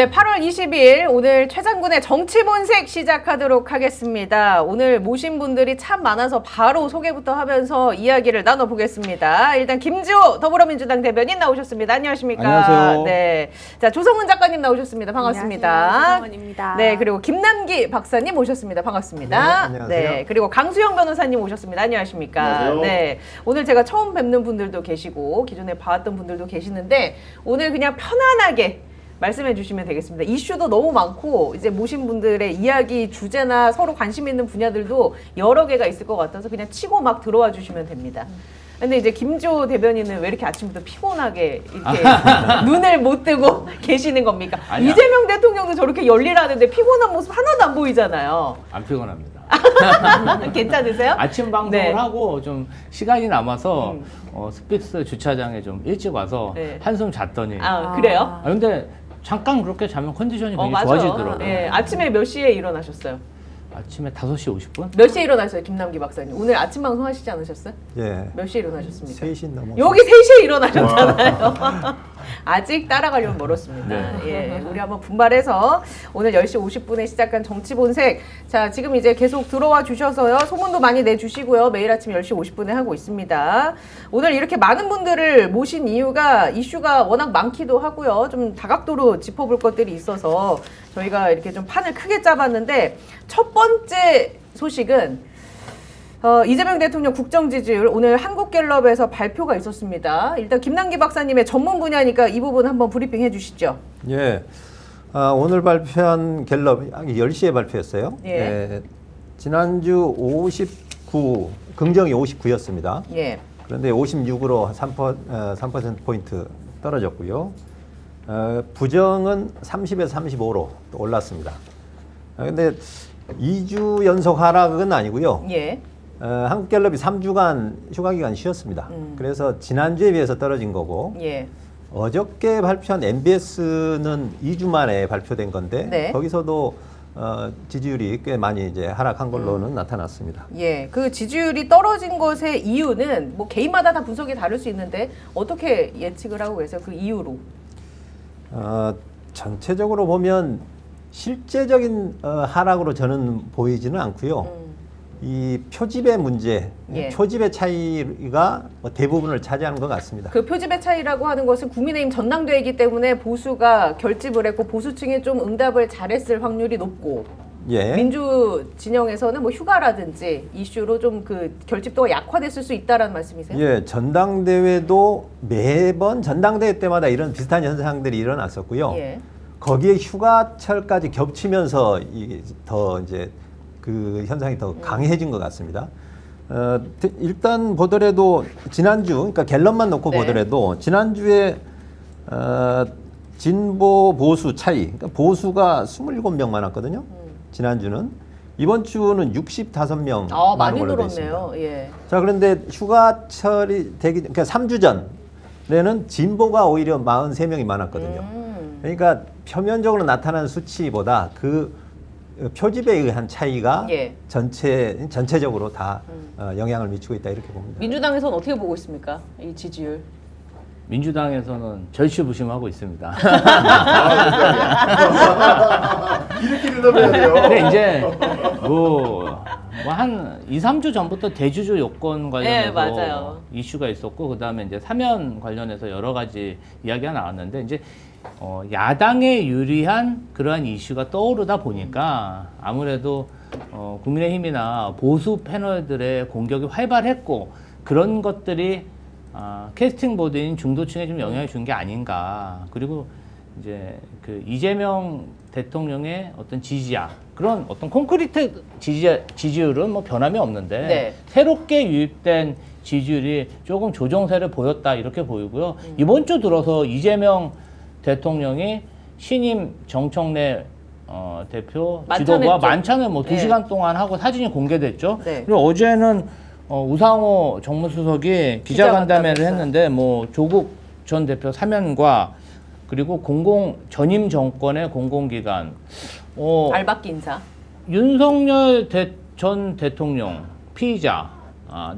네, 8월 20일 오늘 최장군의 정치본색 시작하도록 하겠습니다. 오늘 모신 분들이 참 많아서 바로 소개부터 하면서 이야기를 나눠보겠습니다. 일단 김지호 더불어민주당 대변인 나오셨습니다. 안녕하십니까? 안녕하세요. 네, 자 조성은 작가님 나오셨습니다. 반갑습니다. 안녕하세요. 조성은입니다. 네, 그리고 김남기 박사님 오셨습니다. 반갑습니다. 네, 안녕하세요. 네, 그리고 강수영 변호사님 오셨습니다. 안녕하십니까? 안녕하세요. 네, 오늘 제가 처음 뵙는 분들도 계시고 기존에 봐왔던 분들도 계시는데 오늘 그냥 편안하게 말씀해 주시면 되겠습니다. 이슈도 너무 많고 이제 모신 분들의 이야기 주제나 서로 관심 있는 분야들도 여러 개가 있을 것 같아서 그냥 치고 막 들어와 주시면 됩니다. 근데 이제 김지호 대변인은 왜 이렇게 아침부터 피곤하게 이렇게 눈을 못 뜨고 계시는 겁니까? 아니야. 이재명 대통령도 저렇게 열일하는데 피곤한 모습 하나도 안 보이잖아요. 안 피곤합니다. 괜찮으세요? 아침 방송을 네. 하고 좀 시간이 남아서 스피스 주차장에 좀 일찍 와서 네. 한숨 잤더니 아, 그래요? 근데 잠깐 그렇게 자면 컨디션이 굉장히 맞아. 좋아지더라고요. 네, 아침에 몇 시에 일어나셨어요? 아침에 5시 50분? 몇 시에 일어나셨어요, 김남기 박사님? 오늘 아침 방송 하시지 않으셨어요? 예. 몇 시에 일어나셨습니까? 3시 넘어. 여기 3시에 일어나셨잖아요. 아직 따라가려면 멀었습니다. 네. 예, 우리 한번 분발해서 오늘 10시 50분에 시작한 정치본색. 자, 지금 이제 계속 들어와 주셔서요. 소문도 많이 내주시고요. 매일 아침 10시 50분에 하고 있습니다. 오늘 이렇게 많은 분들을 모신 이유가 이슈가 워낙 많기도 하고요. 좀 다각도로 짚어볼 것들이 있어서 저희가 이렇게 좀 판을 크게 짜봤는데 첫 번째 소식은 이재명 대통령 국정 지지율 오늘 한국갤럽에서 발표가 있었습니다. 일단 김남기 박사님의 전문 분야니까 이 부분 한번 브리핑 해주시죠. 예. 오늘 발표한 갤럽 10시에 발표했어요. 예. 지난주 59, 긍정이 59였습니다. 예. 그런데 56으로 3%포인트 떨어졌고요. 부정은 30에서 35로 또 올랐습니다. 근데 2주 연속 하락은 아니고요. 예. 한국갤럽이 3주간 휴가기간 쉬었습니다. 그래서 지난주에 비해서 떨어진 거고 예. 어저께 발표한 MBS는 2주 만에 발표된 건데 네. 거기서도 지지율이 꽤 많이 이제 하락한 걸로는 나타났습니다. 예. 그 지지율이 떨어진 것의 이유는 뭐 개인마다 다 분석이 다를 수 있는데 어떻게 예측을 하고 계세요? 그 이유로. 전체적으로 보면 실제적인 하락으로 저는 보이지는 않고요. 이 표집의 문제, 예. 표집의 차이가 대부분을 차지하는 것 같습니다. 그 표집의 차이라고 하는 것은 국민의힘 전당대회이기 때문에 보수가 결집을 했고 보수층이 좀 응답을 잘했을 확률이 높고 예. 민주 진영에서는 뭐 휴가라든지 이슈로 좀 그 결집도가 약화됐을 수 있다라는 말씀이세요? 예, 전당대회도 매번 전당대회 때마다 이런 비슷한 현상들이 일어났었고요. 예. 거기에 휴가철까지 겹치면서 더 이제 그 현상이 더 강해진 것 같습니다. 일단 보더라도 지난주, 그러니까 갤럽만 놓고 네. 보더라도 지난주에 진보 보수 차이, 그러니까 보수가 27명 많았거든요. 지난주는. 이번 주는 65명 많이 걸로 돼 늘었네요. 있습니다. 예. 자, 그런데 휴가철이 되기, 그러니까 3주 전에는 진보가 오히려 43명이 많았거든요. 그러니까 표면적으로 나타나는 수치보다 그 표집에 의한 차이가 예. 전체적으로 다 영향을 미치고 있다 이렇게 봅니다. 민주당에서는 어떻게 보고 있습니까? 이 지지율. 민주당에서는 절치부심하고 있습니다. 이렇게 대답해야 돼요. 근데 이제 한 2, 3주 전부터 대주주 요건 관련해서 네, 맞아요. 이슈가 있었고 그다음에 이제 사면 관련해서 여러 가지 이야기가 나왔는데 이제 야당에 유리한 그러한 이슈가 떠오르다 보니까 아무래도 국민의힘이나 보수 패널들의 공격이 활발했고 그런 것들이 캐스팅 보드인 중도층에 좀 영향을 준 게 아닌가. 그리고 이제 그 이재명 대통령의 어떤 지지야 그런 어떤 콘크리트 지지율은 뭐 변함이 없는데 네. 새롭게 유입된 지지율이 조금 조정세를 보였다 이렇게 보이고요. 이번 주 들어서 이재명 대통령이 신임 정청래 대표 만찬했죠. 지도부와 만찬을 뭐 네. 2시간 동안 하고 사진이 공개됐죠. 네. 그리고 어제는 우상호 정무수석이 기자간담회를 기자간담회 했는데 뭐 조국 전 대표 사면과 그리고 전임 정권의 공공기관 알박기 인사. 윤석열 전 대통령 피의자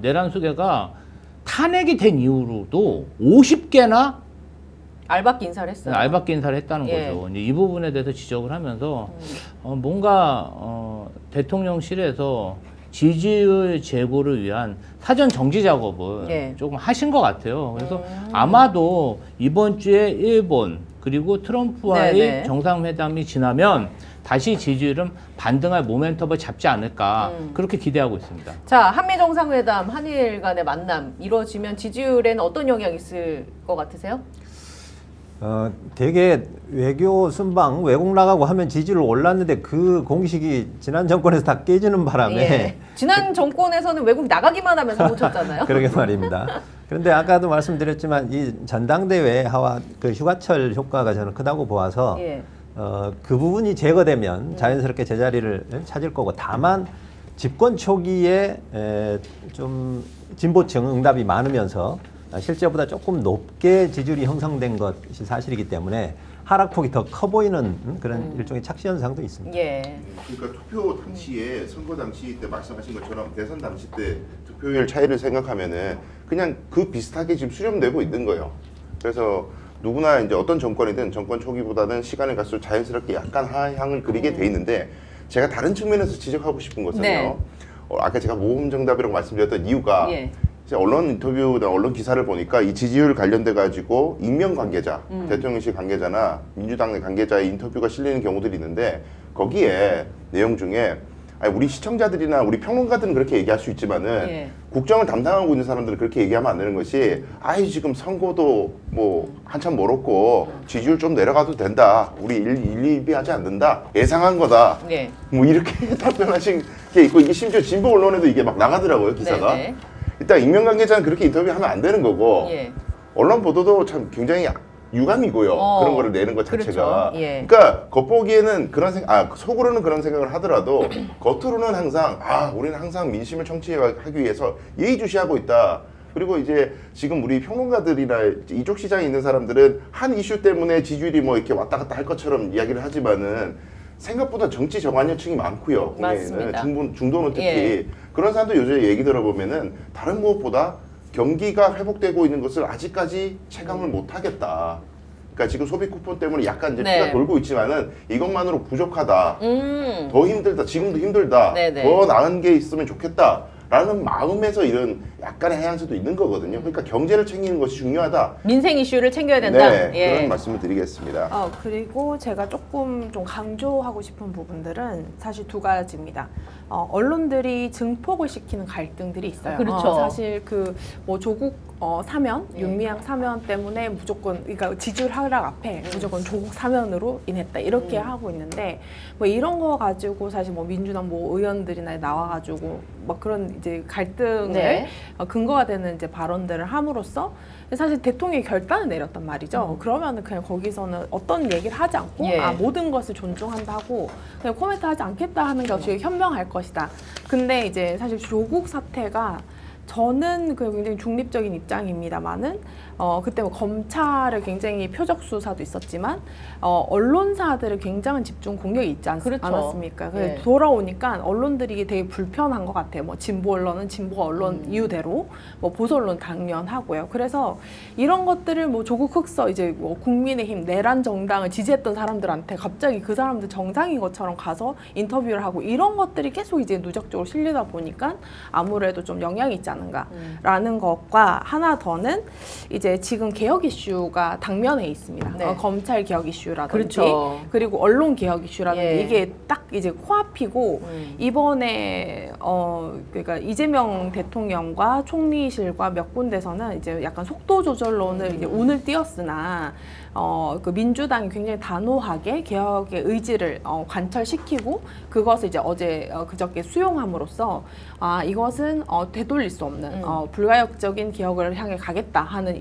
내란 수개가 탄핵이 된 이후로도 50개나 알박기 인사를 했어요. 알박기 인사를 했다는 예. 거죠. 이제 이 부분에 대해서 지적을 하면서 뭔가 대통령실에서 지지율 제고를 위한 사전 정지 작업을 예. 조금 하신 것 같아요. 그래서 아마도 이번 주에 일본 그리고 트럼프와의 네네. 정상회담이 지나면 다시 지지율은 반등할 모멘텀을 잡지 않을까 그렇게 기대하고 있습니다. 자, 한미 정상회담, 한일 간의 만남 이루어지면 지지율에는 어떤 영향이 있을 것 같으세요? 되게 외교 순방 외국 나가고 하면 지지율 올랐는데 그 공식이 지난 정권에서 다 깨지는 바람에 예. 지난 정권에서는 외국 나가기만 하면 사고 쳤잖아요. 그러게 말입니다. 그런데 아까도 말씀드렸지만 이 전당대회와 그 휴가철 효과가 저는 크다고 보아서 예. 그 부분이 제거되면 자연스럽게 제자리를 찾을 거고 다만 집권 초기에 좀 진보층 응답이 많으면서 실제보다 조금 높게 지지율이 형성된 것이 사실이기 때문에 하락폭이 더 커 보이는 그런 일종의 착시 현상도 있습니다. 예. 그러니까 투표 당시에 선거 당시 때 말씀하신 것처럼 대선 당시 때 득표율 차이를 생각하면은 그냥 그 비슷하게 지금 수렴되고 있는 거예요. 그래서 누구나 이제 어떤 정권이든 정권 초기보다는 시간이 갈수록 자연스럽게 약간 하향을 그리게 돼 있는데 제가 다른 측면에서 지적하고 싶은 것은요. 네. 아까 제가 모범 정답이라고 말씀드렸던 이유가 예. 언론 인터뷰나 언론 기사를 보니까 이 지지율 관련돼 가지고 익명 관계자, 대통령실 관계자나 민주당 내 관계자의 인터뷰가 실리는 경우들이 있는데 거기에 내용 중에 아니, 우리 시청자들이나 우리 평론가들은 그렇게 얘기할 수 있지만은 예. 국정을 담당하고 있는 사람들은 그렇게 얘기하면 안 되는 것이 아이 지금 선거도 뭐 한참 멀었고 지지율 좀 내려가도 된다. 우리 일일비하지 않는다. 예상한 거다. 예. 뭐 이렇게 답변하신 게 있고 이게 심지어 진보 언론에도 이게 막 나가더라고요 기사가. 네네. 일단 익명 관계자는 그렇게 인터뷰하면 안 되는 거고 예. 언론 보도도 참 굉장히 유감이고요. 어, 그런 거를 내는 것 자체가. 그렇죠. 예. 그러니까 겉보기에는 그런 속으로는 그런 생각을 하더라도 겉으로는 항상 우리는 항상 민심을 청취하기 위해서 예의주시하고 있다. 그리고 이제 지금 우리 평론가들이나 이쪽 시장에 있는 사람들은 한 이슈 때문에 지지율이 뭐 이렇게 왔다 갔다 할 것처럼 이야기를 하지만은 생각보다 정치 정한여층이 많고요. 맞습니다. 중도는 특히 예. 그런 사람들 요즘에 얘기 들어보면은 다른 무엇보다 경기가 회복되고 있는 것을 아직까지 체감을 못 하겠다. 그러니까 지금 소비 쿠폰 때문에 약간 이제 네. 피가 돌고 있지만은 이것만으로 부족하다. 음. 더 힘들다. 지금도 힘들다. 네네. 더 나은 게 있으면 좋겠다. 라는 마음에서 이런 약간의 해양세도 있는 거거든요. 그러니까 경제를 챙기는 것이 중요하다. 민생 이슈를 챙겨야 된다. 네, 예. 그런 말씀을 드리겠습니다. 그리고 제가 조금 좀 강조하고 싶은 부분들은 사실 두 가지입니다. 언론들이 증폭을 시키는 갈등들이 있어요. 그렇죠. 사실 그 뭐 조국 사면, 예. 윤미향 사면 때문에 무조건 그러니까 지지율 하락 앞에 무조건 조국 사면으로 인했다 이렇게 하고 있는데 뭐 이런 거 가지고 사실 뭐 민주당 뭐 의원들이나 나와가지고 막 그런 이제 갈등을 네. 근거가 되는 이제 발언들을 함으로써 사실 대통령이 결단을 내렸단 말이죠. 그러면은 그냥 거기서는 어떤 얘기를 하지 않고 예. 모든 것을 존중한다고 그냥 코멘트하지 않겠다 하는 게 어떻게 현명할 것이다. 근데 이제 사실 조국 사태가 저는 그 굉장히 중립적인 입장입니다만은 그때 뭐 검찰을 굉장히 표적 수사도 있었지만 언론사들을 굉장한 집중 공격이 있지 그렇죠. 않았습니까? 예. 돌아오니까 언론들이 이게 되게 불편한 것 같아요. 뭐 진보 언론은 진보 언론 이유대로, 뭐 보수 언론 당연하고요. 그래서 이런 것들을 뭐 조국 흑서 이제 뭐 국민의힘 내란 정당을 지지했던 사람들한테 갑자기 그 사람들 정상인 것처럼 가서 인터뷰를 하고 이런 것들이 계속 이제 누적적으로 실리다 보니까 아무래도 좀 영향이 있지 않은가라는 것과 하나 더는 이제 지금 개혁 이슈가 당면에 있습니다. 네. 검찰 개혁 이슈라든지 그렇죠. 그리고 언론 개혁 이슈라든지 예. 이게 딱 이제 코앞이고 이번에 그러니까 이재명 대통령과 총리실과 몇 군데서는 이제 약간 속도 조절론을 이제 운을 띄었으나 그 민주당이 굉장히 단호하게 개혁의 의지를 관철시키고 그것을 이제 그저께 수용함으로써 이것은 되돌릴 수 없는 불가역적인 개혁을 향해 가겠다 하는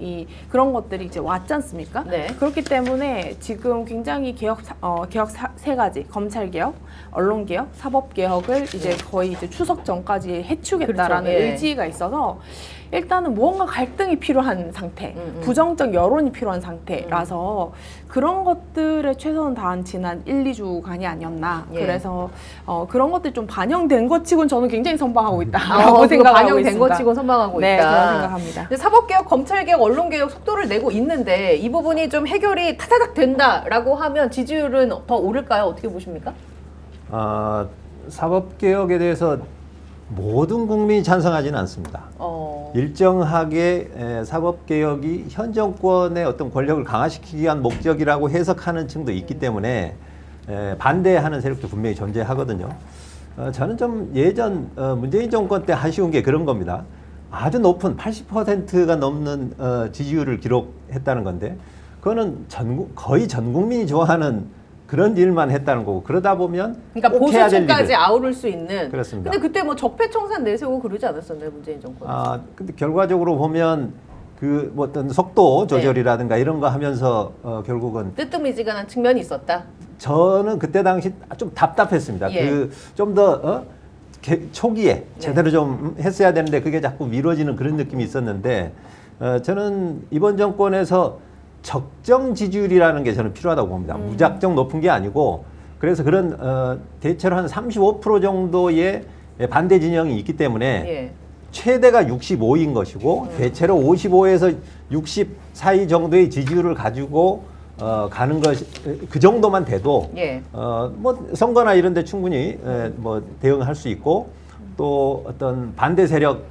그런 것들이 이제 왔지 않습니까? 네. 그렇기 때문에 지금 굉장히 개혁 세 가지 검찰 개혁, 언론 개혁, 사법 개혁을 이제 거의 이제 추석 전까지 해치우겠다라는 그렇죠. 예. 의지가 있어서 일단은 무언가 갈등이 필요한 상태, 부정적 여론이 필요한 상태라서 그런 것들에 최선을 다한 지난 1, 2주간이 아니었나. 예. 그래서 그런 것들이 좀 반영된 것 치고는 저는 굉장히 선방하고 있다라고 그거 생각하고 반영된 있습니다. 것 치고 선방하고 네, 있다. 그런 생각합니다. 근데 사법개혁, 검찰개혁, 언론개혁 속도를 내고 있는데 이 부분이 좀 해결이 타다닥 된다라고 하면 지지율은 더 오를까요? 어떻게 보십니까? 사법개혁에 대해서 모든 국민이 찬성하지는 않습니다. 일정하게 사법개혁이 현 정권의 어떤 권력을 강화시키기 위한 목적이라고 해석하는 층도 있기 때문에 반대하는 세력도 분명히 존재하거든요. 저는 좀 예전 문재인 정권 때 아쉬운 게 그런 겁니다. 아주 높은 80%가 넘는 지지율을 기록했다는 건데 그거는 거의 전 국민이 좋아하는 그런 일만 했다는 거고 그러다 보면 그러니까 꼭 해야 될 보수층까지 일을. 아우를 수 있는. 그렇습니다. 근데 그때 뭐 적폐청산 내세우고 그러지 않았었나요, 문재인 정권? 근데 결과적으로 보면 그 뭐 어떤 속도 조절이라든가 이런 거 하면서 결국은 뜨뜻미지근한 측면이 있었다. 저는 그때 당시 좀 답답했습니다. 예. 그 좀 더 초기에 제대로 좀 했어야 되는데 그게 자꾸 미뤄지는 그런 느낌이 있었는데 저는 이번 정권에서 적정 지지율이라는 게 저는 필요하다고 봅니다. 무작정 높은 게 아니고 그래서 그런 대체로 한 35% 정도의 반대 진영이 있기 때문에 예. 최대가 65인 것이고 대체로 55에서 60 사이 정도의 지지율을 가지고 가는 것이 그 정도만 돼도 예. 뭐 선거나 이런 데 충분히 뭐 대응할 수 있고 또 어떤 반대 세력이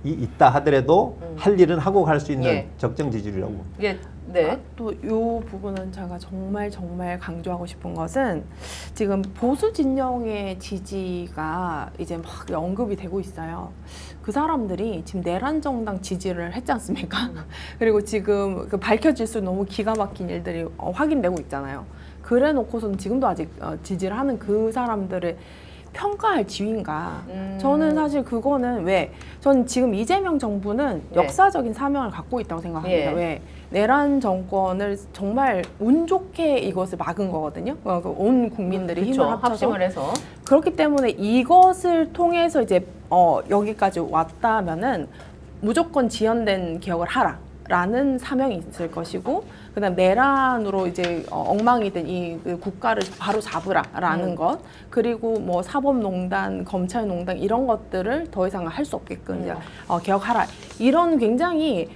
있다 하더라도 할 일은 하고 갈 수 있는 예. 적정 지지율이라고. 예. 네. 또 이 부분은 제가 정말 강조하고 싶은 것은 지금 보수 진영의 지지가 이제 막 언급이 되고 있어요. 그 사람들이 지금 내란 정당 지지를 했지 않습니까? 그리고 지금 그 밝혀질 수 너무 기가 막힌 일들이 확인되고 있잖아요. 그래 놓고서는 지금도 아직 지지를 하는 그 사람들을 평가할 지위인가? 저는 사실 그거는 저는 지금 이재명 정부는 네. 역사적인 사명을 갖고 있다고 생각합니다. 예. 왜? 내란 정권을 정말 운 좋게 이것을 막은 거거든요. 온 국민들이 그쵸, 힘을 합쳐서. 합심을 해서. 그렇기 때문에 이것을 통해서 이제 여기까지 왔다면은 무조건 지연된 개혁을 하라라는 사명이 있을 것이고, 그다음 내란으로 이제 엉망이 된 이 국가를 바로 잡으라라는 것, 그리고 뭐 사법농단, 검찰농단 이런 것들을 더 이상 할 수 없게끔 이제 개혁하라, 이런 굉장히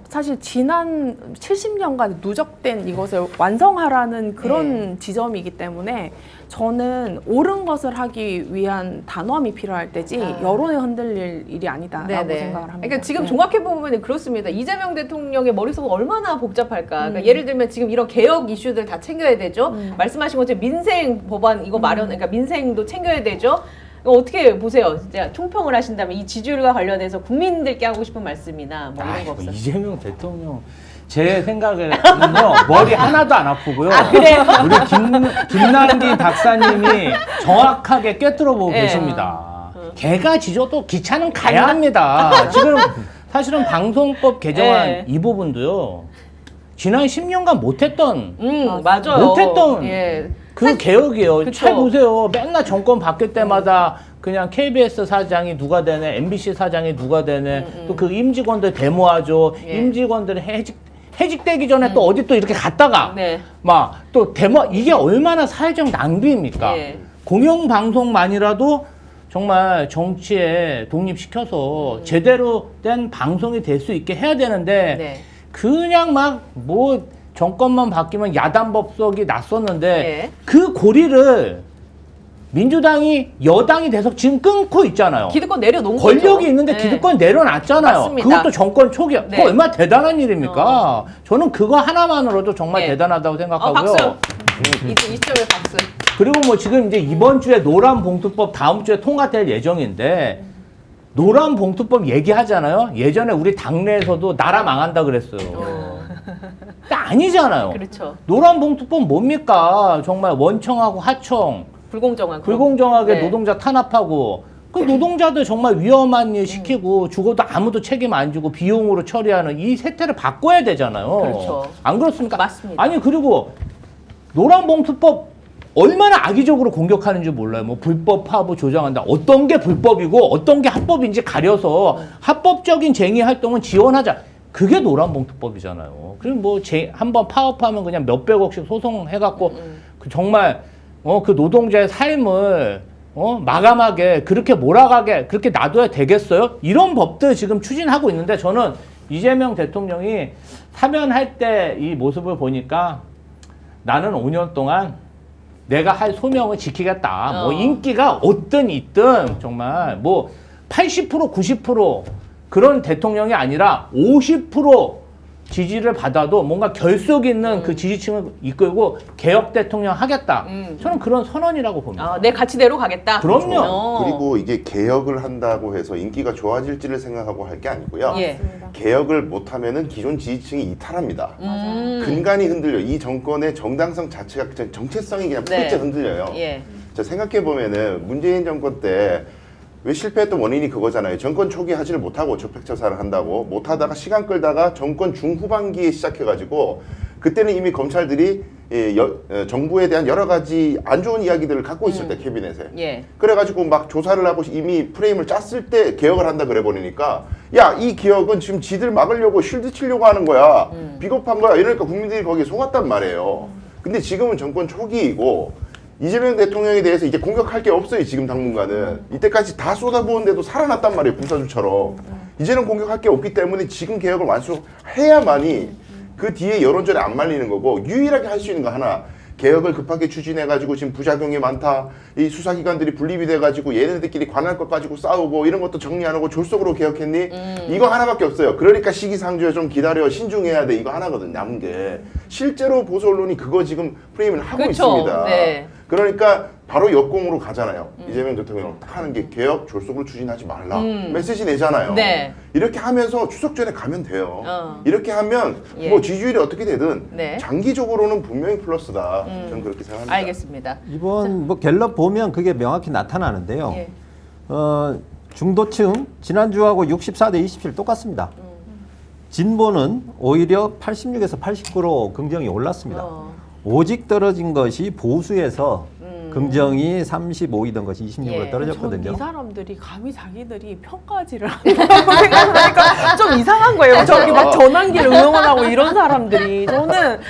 사실 지난 70년간 누적된 이것을 완성하라는 그런 지점이기 때문에 저는 옳은 것을 하기 위한 단호함이 필요할 때지 여론에 흔들릴 일이 아니다라고 생각을 합니다. 그러니까 지금 종합해 보면 그렇습니다. 이재명 대통령의 머릿속은 얼마나 복잡할까. 그러니까 예를 들면 지금 이런 개혁 이슈들 다 챙겨야 되죠. 말씀하신 것처럼 민생 법안 이거 그러니까 민생도 챙겨야 되죠. 어떻게 보세요? 진짜 총평을 하신다면 이 지지율과 관련해서 국민들께 하고 싶은 말씀이나 뭐 이런 거 없어요? 이재명 대통령 제 생각에는요 머리 하나도 안 아프고요. 그래요? 우리 김남기 박사님이 정확하게 꿰뚫어 보고 예. 계십니다. 개가 짖어도 기차는 가야 합니다. 지금 사실은 방송법 개정안 예. 이 부분도요. 지난 10년간 못했던 맞아요. 못했던 예. 그 개혁이에요. 그쵸. 잘 보세요. 맨날 정권 바뀔 때마다 그냥 KBS 사장이 누가 되네, MBC 사장이 누가 되네, 또 그 임직원들 데모하죠. 예. 임직원들은 해직되기 전에 또 어디 또 이렇게 갔다가 네. 막 또 데모, 이게 얼마나 사회적 낭비입니까? 예. 공영방송만이라도 정말 정치에 독립시켜서 제대로 된 방송이 될 수 있게 해야 되는데 네. 그냥 막 뭐 정권만 바뀌면 야단 법석이 났었는데 예. 그 고리를 민주당이 여당이 돼서 지금 끊고 있잖아요. 기득권 내려놓은 거죠. 권력이 있는데 네. 기득권 내려놨잖아요. 맞습니다. 그것도 정권 초기야. 네. 그거 얼마나 대단한 일입니까? 저는 그거 하나만으로도 정말 네. 대단하다고 생각하고요. 박수. 이 시점에 박수. 그리고 뭐 지금 이제 이번 주에 노란봉투법 다음 주에 통과될 예정인데 노란 봉투법 얘기하잖아요. 예전에 우리 당내에서도 나라 망한다 그랬어요. 근데 아니잖아요. 그렇죠. 노란 봉투법 뭡니까? 정말 원청하고 하청 불공정한. 불공정하게 네. 노동자 탄압하고 그 노동자들 정말 위험한 일 시키고 죽어도 아무도 책임 안 지고 비용으로 처리하는 이 세태를 바꿔야 되잖아요. 그렇죠. 안 그렇습니까? 맞습니다. 아니 그리고 노란 봉투법 얼마나 악의적으로 공격하는지 몰라요. 뭐 불법 파업을 조장한다. 어떤 게 불법이고 어떤 게 합법인지 가려서 합법적인 쟁의 활동은 지원하자. 그게 노란봉투법이잖아요. 그리고 뭐 한번 파업하면 그냥 몇백억씩 소송해갖고 그 정말 그 노동자의 삶을 마감하게 그렇게 몰아가게 그렇게 놔둬야 되겠어요? 이런 법들 지금 추진하고 있는데 저는 이재명 대통령이 사면할 때 이 모습을 보니까 나는 5년 동안 내가 할 소명을 지키겠다. 뭐 인기가 어떤 있든 정말 뭐 80% 90% 그런 대통령이 아니라 50% 지지를 받아도 뭔가 결속 있는 그 지지층을 이끌고 개혁 대통령 하겠다. 저는 그런 선언이라고 봅니다. 내 가치대로 가겠다. 그럼요. 그리고 이게 개혁을 한다고 해서 인기가 좋아질지를 생각하고 할 게 아니고요. 예. 개혁을 못하면은 기존 지지층이 이탈합니다. 근간이 흔들려. 이 정권의 정당성 자체가 그냥 정체성이 그냥 네. 풀째 흔들려요. 예. 자, 생각해 보면은 문재인 정권 때 왜 실패했던 원인이 그거잖아요. 정권 초기 하지를 못하고 적폐처사를 한다고 못하다가 시간 끌다가 정권 중후반기에 시작해가지고 그때는 이미 검찰들이 정부에 대한 여러 가지 안 좋은 이야기들을 갖고 있을 때 캐비넷에 예. 그래가지고 막 조사를 하고 이미 프레임을 짰을 때 개혁을 한다 그래 버리니까 야, 이 개혁은 지금 지들 막으려고 쉴드 치려고 하는 거야. 비겁한 거야. 이러니까 국민들이 거기에 속았단 말이에요. 근데 지금은 정권 초기이고 이재명 대통령에 대해서 이제 공격할 게 없어요. 지금 당분간은. 이때까지 다 쏟아부었는데도 살아났단 말이에요. 군사주처럼. 이제는 공격할 게 없기 때문에 지금 개혁을 완수해야만이 그 뒤에 여론전에 안 말리는 거고 유일하게 할 수 있는 거 하나. 개혁을 급하게 추진해가지고 지금 부작용이 많다. 이 수사기관들이 분립이 돼가지고 얘네들끼리 관할 것 가지고 싸우고 이런 것도 정리 안 하고 졸속으로 개혁했니? 이거 하나밖에 없어요. 그러니까 시기상조에 좀 기다려 신중해야 돼. 이거 하나거든 남은 게. 실제로 보수 언론이 그거 지금 프레임을 하고 그쵸. 있습니다. 네. 그러니까 바로 역공으로 가잖아요. 이재명 대통령 딱 하는 게 개혁 졸속으로 추진하지 말라. 메시지 내잖아요. 네. 이렇게 하면서 추석 전에 가면 돼요. 이렇게 하면 예. 뭐 지지율이 어떻게 되든 네. 장기적으로는 분명히 플러스다. 저는 그렇게 생각합니다. 알겠습니다. 이번 뭐 갤럽 보면 그게 명확히 나타나는데요. 예. 중도층 지난주하고 64대 27 똑같습니다. 진보는 오히려 86에서 89로 긍정이 올랐습니다. 오직 떨어진 것이 보수에서 긍정이 35이던 것이 26으로 예. 떨어졌거든요. 이 사람들이 감히 자기들이 평가지를 한다고 생각하니까 좀 이상한 거예요. 저기 막 전환기를 응원하고 이런 사람들이 저는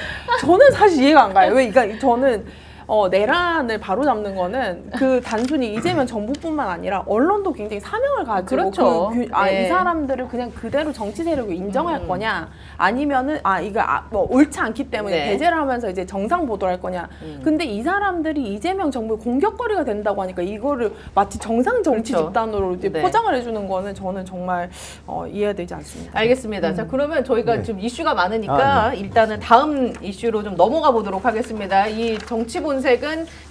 사실 이해가 안 가요. 왜? 그러니까 저는 내란을 바로잡는 거는 그 단순히 이재명 정부뿐만 아니라 언론도 굉장히 사명을 가지고 그렇죠. 예. 이 사람들을 그냥 그대로 정치 세력을 인정할 거냐 아니면은 이거 뭐 옳지 않기 때문에 네. 배제를 하면서 이제 정상 보도를 할 거냐. 근데 이 사람들이 이재명 정부의 공격거리가 된다고 하니까 이거를 마치 정상 정치 그렇죠. 집단으로 이제 네. 포장을 해주는 거는 저는 정말 이해되지 않습니다. 알겠습니다. 자, 그러면 저희가 네. 좀 이슈가 많으니까 일단은 다음 이슈로 좀 넘어가 보도록 하겠습니다. 이 정치본색은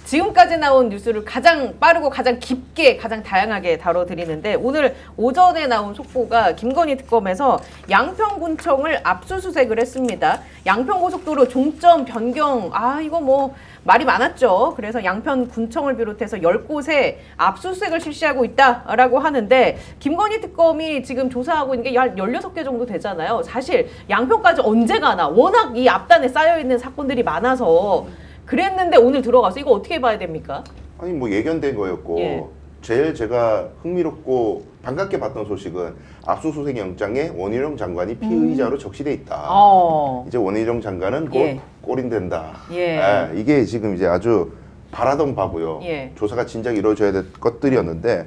지금까지 나온 뉴스를 가장 빠르고 가장 깊게 가장 다양하게 다뤄드리는데 오늘 오전에 나온 속보가 김건희 특검에서 양평군청을 압수수색을 했습니다. 양평고속도로 종점 변경, 이거 뭐 말이 많았죠. 그래서 양평군청을 비롯해서 10곳에 압수수색을 실시하고 있다라고 하는데 김건희 특검이 지금 조사하고 있는 게 한 16개 정도 되잖아요. 사실 양평까지 언제 가나 워낙 이 앞단에 쌓여있는 사건들이 많아서 그랬는데 오늘 들어가서 이거 어떻게 봐야 됩니까? 아니 뭐 예견된 거였고 예. 제일 제가 흥미롭고 반갑게 봤던 소식은 압수수색 영장에 원희룡 장관이 피의자로 적시돼 있다. 이제 원희룡 장관은 곧 예. 꼬린된다. 예. 이게 지금 이제 아주 바라던 바고요. 예. 조사가 진작 이루어져야 될 것들이었는데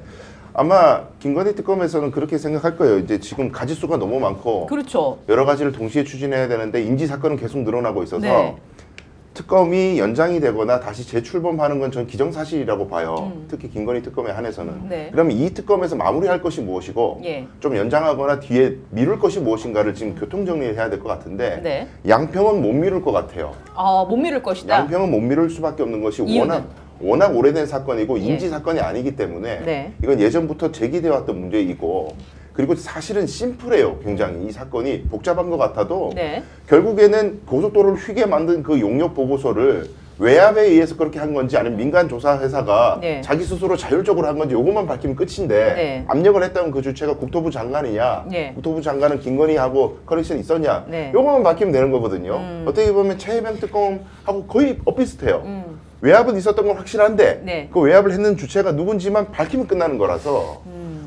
아마 김건희 특검에서는 그렇게 생각할 거예요. 이제 지금 가지수가 너무 많고 그렇죠. 여러 가지를 동시에 추진해야 되는데 인지 사건은 계속 늘어나고 있어서 네. 특검이 연장이 되거나 다시 재출범하는 건 전 기정사실이라고 봐요. 특히 김건희 특검에 한해서는. 네. 그러면 이 특검에서 마무리할 것이 무엇이고 예. 좀 연장하거나 뒤에 미룰 것이 무엇인가를 지금 교통정리를 해야 될 것 같은데 네. 양평은 못 미룰 것 같아요. 못 미룰 것이다. 양평은 못 미룰 수밖에 없는 것이 이유는? 워낙 오래된 사건이고 예. 인지 사건이 아니기 때문에 네. 이건 예전부터 제기되어 왔던 문제이고 그리고 사실은 심플해요. 굉장히 이 사건이 복잡한 것 같아도 네. 결국에는 고속도로를 휘게 만든 그 용역 보고서를 외압에 의해서 그렇게 한 건지 아니면 민간 조사 회사가 네. 자기 스스로 자율적으로 한 건지 요것만 밝히면 끝인데 네. 압력을 했다면 그 주체가 국토부 장관이냐 네. 국토부 장관은 김건희하고 커넥션이 있었냐 네. 요것만 밝히면 되는 거거든요. 어떻게 보면 최혜병 특검하고 거의 엇비슷해요. 외압은 있었던 건 확실한데 네. 그 외압을 했는 주체가 누군지만 밝히면 끝나는 거라서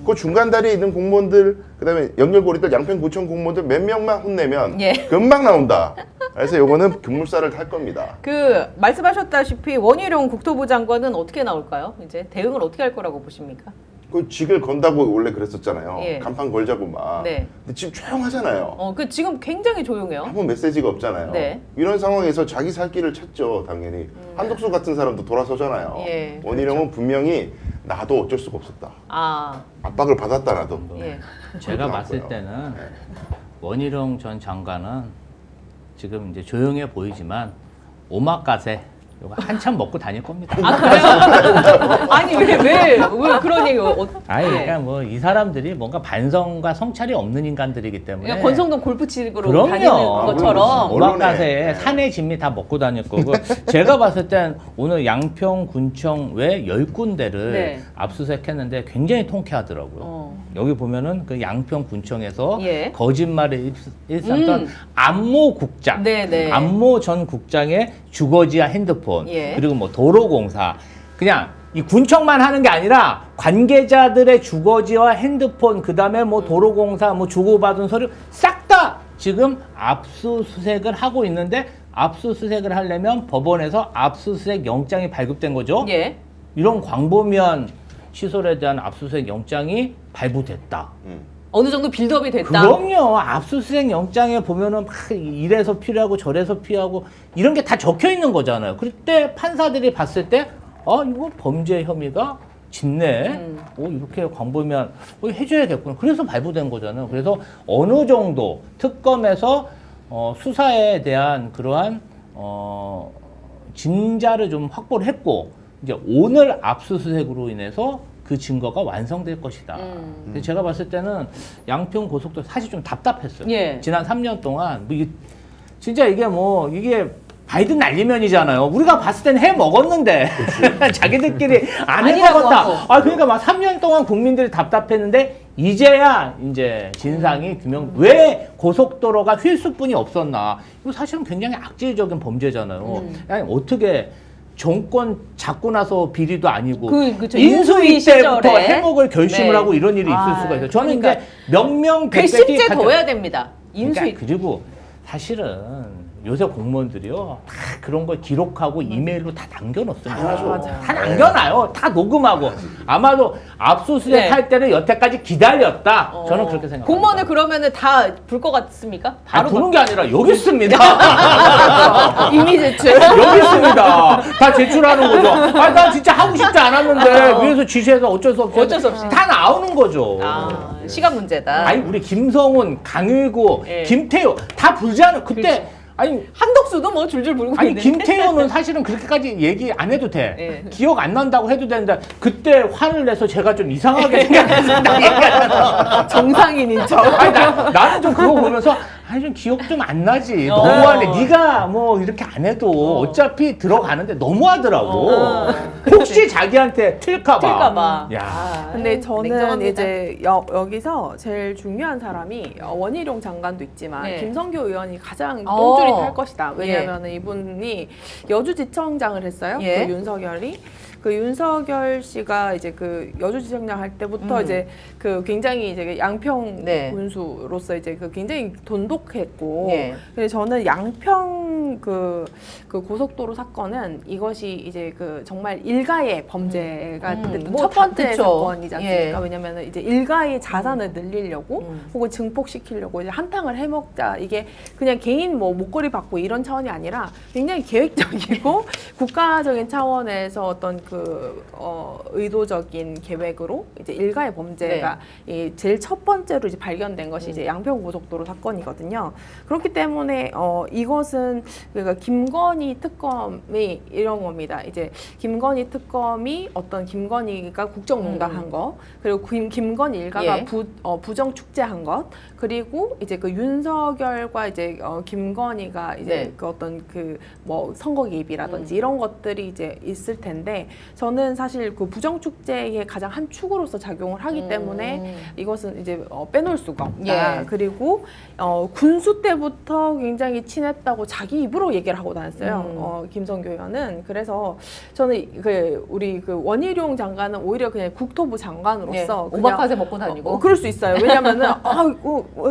그 중간 다리에 있는 공무원들 그다음에 연결고리들 양평구청 공무원들 몇 명만 혼내면 예. 금방 나온다. 그래서 요거는 급물살을 탈 겁니다. 그 말씀하셨다시피 원희룡 국토부 장관은 어떻게 나올까요? 이제 대응을 어떻게 할 거라고 보십니까? 그 직을 건다고 원래 그랬었잖아요. 예. 간판 걸자고 막. 네. 근데 지금 조용하잖아요. 그 지금 굉장히 조용해요. 아무 메시지가 없잖아요. 네. 이런 상황에서 자기 살 길을 찾죠, 당연히. 한덕수 같은 사람도 돌아서잖아요. 예, 원희룡은 분명히 나도 어쩔 수가 없었다. 아, 압박을 받았다, 나도. 예. 제가 그렇게 봤을 나왔고요. 때는 네. 원희룡 전 장관은 지금 이제 조용해 보이지만 오마카세 이거 한참 먹고 다닐 겁니다. 아, 그래요? 아니, 왜 그런 얘기, 아니, 네. 그러니까 뭐 이 사람들이 뭔가 반성과 성찰이 없는 인간들이기 때문에. 그냥 권성동 골프치기로 그럼요. 다니는 아, 것처럼. 물론. 오마카세에 네. 산의 진미 다 먹고 다닐 거고 제가 봤을 땐 오늘 양평군청 외 10군데를 네. 압수수색했는데 굉장히 통쾌하더라고요. 여기 보면은 그 양평군청에서 예. 거짓말을 일삼던 안모 국장, 네네. 안모 전 국장의 주거지와 핸드폰, 예. 그리고 뭐 도로공사, 그냥 이 군청만 하는 게 아니라 관계자들의 주거지와 핸드폰, 그 다음에 뭐 도로공사, 뭐 주고받은 서류 싹 다 지금 압수수색을 하고 있는데 압수수색을 하려면 법원에서 압수수색 영장이 발급된 거죠. 예. 이런 광범위한 시설에 대한 압수수색 영장이 발부됐다. 어느 정도 빌드업이 됐다. 그럼요. 압수수색 영장에 보면은 막 이래서 필요하고 저래서 필요하고 이런 게 다 적혀 있는 거잖아요. 그때 판사들이 봤을 때, 이거 범죄 혐의가 짙네. 이렇게 광범위한, 해줘야겠구나. 그래서 발부된 거잖아요. 그래서 어느 정도 특검에서 수사에 대한 그러한 진자를 좀 확보를 했고, 이제 오늘 압수수색으로 인해서 그 증거가 완성될 것이다. 근데 제가 봤을 때는 양평 고속도로 사실 좀 답답했어요. 예. 지난 3년 동안 뭐 진짜 이게 바이든 날리면이잖아요. 우리가 봤을 때는 해 먹었는데 자기들끼리 안 해 아니라고 먹었다. 하고. 그러니까 막 3년 동안 국민들이 답답했는데 이제야 이제 진상이 규명. 왜 고속도로가 휠수뿐이 없었나? 이거 사실은 굉장히 악질적인 범죄잖아요. 아니 어떻게 정권 잡고 나서 비리도 아니고 그쵸. 인수위 인수위 때부터 시절에. 해먹을 결심을 네. 하고 이런 일이 있을 수가 있어요. 저는 그러니까 이제 명명백백히 괘씸죄 더 해야 됩니다. 인수위. 그러니까 그리고 사실은 요새 공무원들이요 다 그런 걸 기록하고 이메일로 다 남겨놓습니다. 맞아. 다 남겨놔요. 다 녹음하고. 아마도 압수수색 네. 할 때는 여태까지 기다렸다. 저는 그렇게 생각합니다. 공무원을 그러면은 다 불 것 같습니까? 바로 부는 게 아니라 여기 있습니다. 이미 제출. 여기 있습니다. 다 제출하는 거죠. 나 진짜 하고 싶지 않았는데 위에서 지시해서 어쩔 수 없이 어쩔 수 없이. 다 나오는 거죠. 시간 문제다. 아니 우리 김성훈, 강일구, 예. 김태효 다 불지 않은 그때 아니 한덕수도 뭐 줄줄 불고 아니 있는데. 김태효는 사실은 그렇게까지 얘기 안 해도 돼. 예. 기억 안 난다고 해도 되는데 그때 화를 내서 제가 좀 이상하게 생각했습니다. 정상인인 척. 아니 나는 좀 그거 보면서 아니 좀 기억 좀 안 나지. 너무하네. 네가 뭐 이렇게 안 해도 어차피 들어가는데 너무하더라고. 혹시 자기한테 틀까봐. 틀까봐. 야. 근데 저는 냉정합니다. 이제 여기서 제일 중요한 사람이 원희룡 장관도 있지만 네. 김성교 의원이 가장 똥줄이 탈 예. 것이다. 왜냐하면 이분이 여주지청장을 했어요. 예. 그 윤석열이. 그 윤석열 씨가 이제 그 여주지청장 할 때부터 이제 그 굉장히 이제 양평 네. 군수로서 이제 그 굉장히 돈독했고, 예. 그래서 저는 양평 그 고속도로 사건은 이것이 이제 그 정말 일가의 범죄가 됐던 뭐 첫 번째 그쵸. 사건이지 않습니까? 예. 왜냐면은 이제 일가의 자산을 늘리려고 혹은 증폭시키려고 이제 한탕을 해먹자, 이게 그냥 개인 뭐 목걸이 받고 이런 차원이 아니라 굉장히 계획적이고 국가적인 차원에서 어떤 의도적인 계획으로 이제 일가의 범죄가 이 제일 첫 번째로 이제 발견된 것이 이제 양평고속도로 사건이거든요. 그렇기 때문에 이것은 그러니까 김건희 특검이 이런 겁니다. 이제 김건희 특검이 어떤 김건희가 국정농단한 것, 그리고 김건희 일가가 예. 부정 축제한 것, 그리고 이제 그 윤석열과 이제 김건희가 이제 네. 그 어떤 그 뭐 선거 개입이라든지 이런 것들이 이제 있을 텐데, 저는 사실 그 부정 축제의 가장 한 축으로서 작용을 하기 때문에 이것은 이제 빼놓을 수가 없다. 예. 그리고 군수 때부터 굉장히 친했다고 자기 입으로 얘기를 하고 다녔어요. 김성교 의원은. 그래서 저는 우리 원희룡 장관은 오히려 그냥 국토부 장관으로서 그냥 오마카세 먹고 다니고. 그럴 수 있어요. 왜냐면은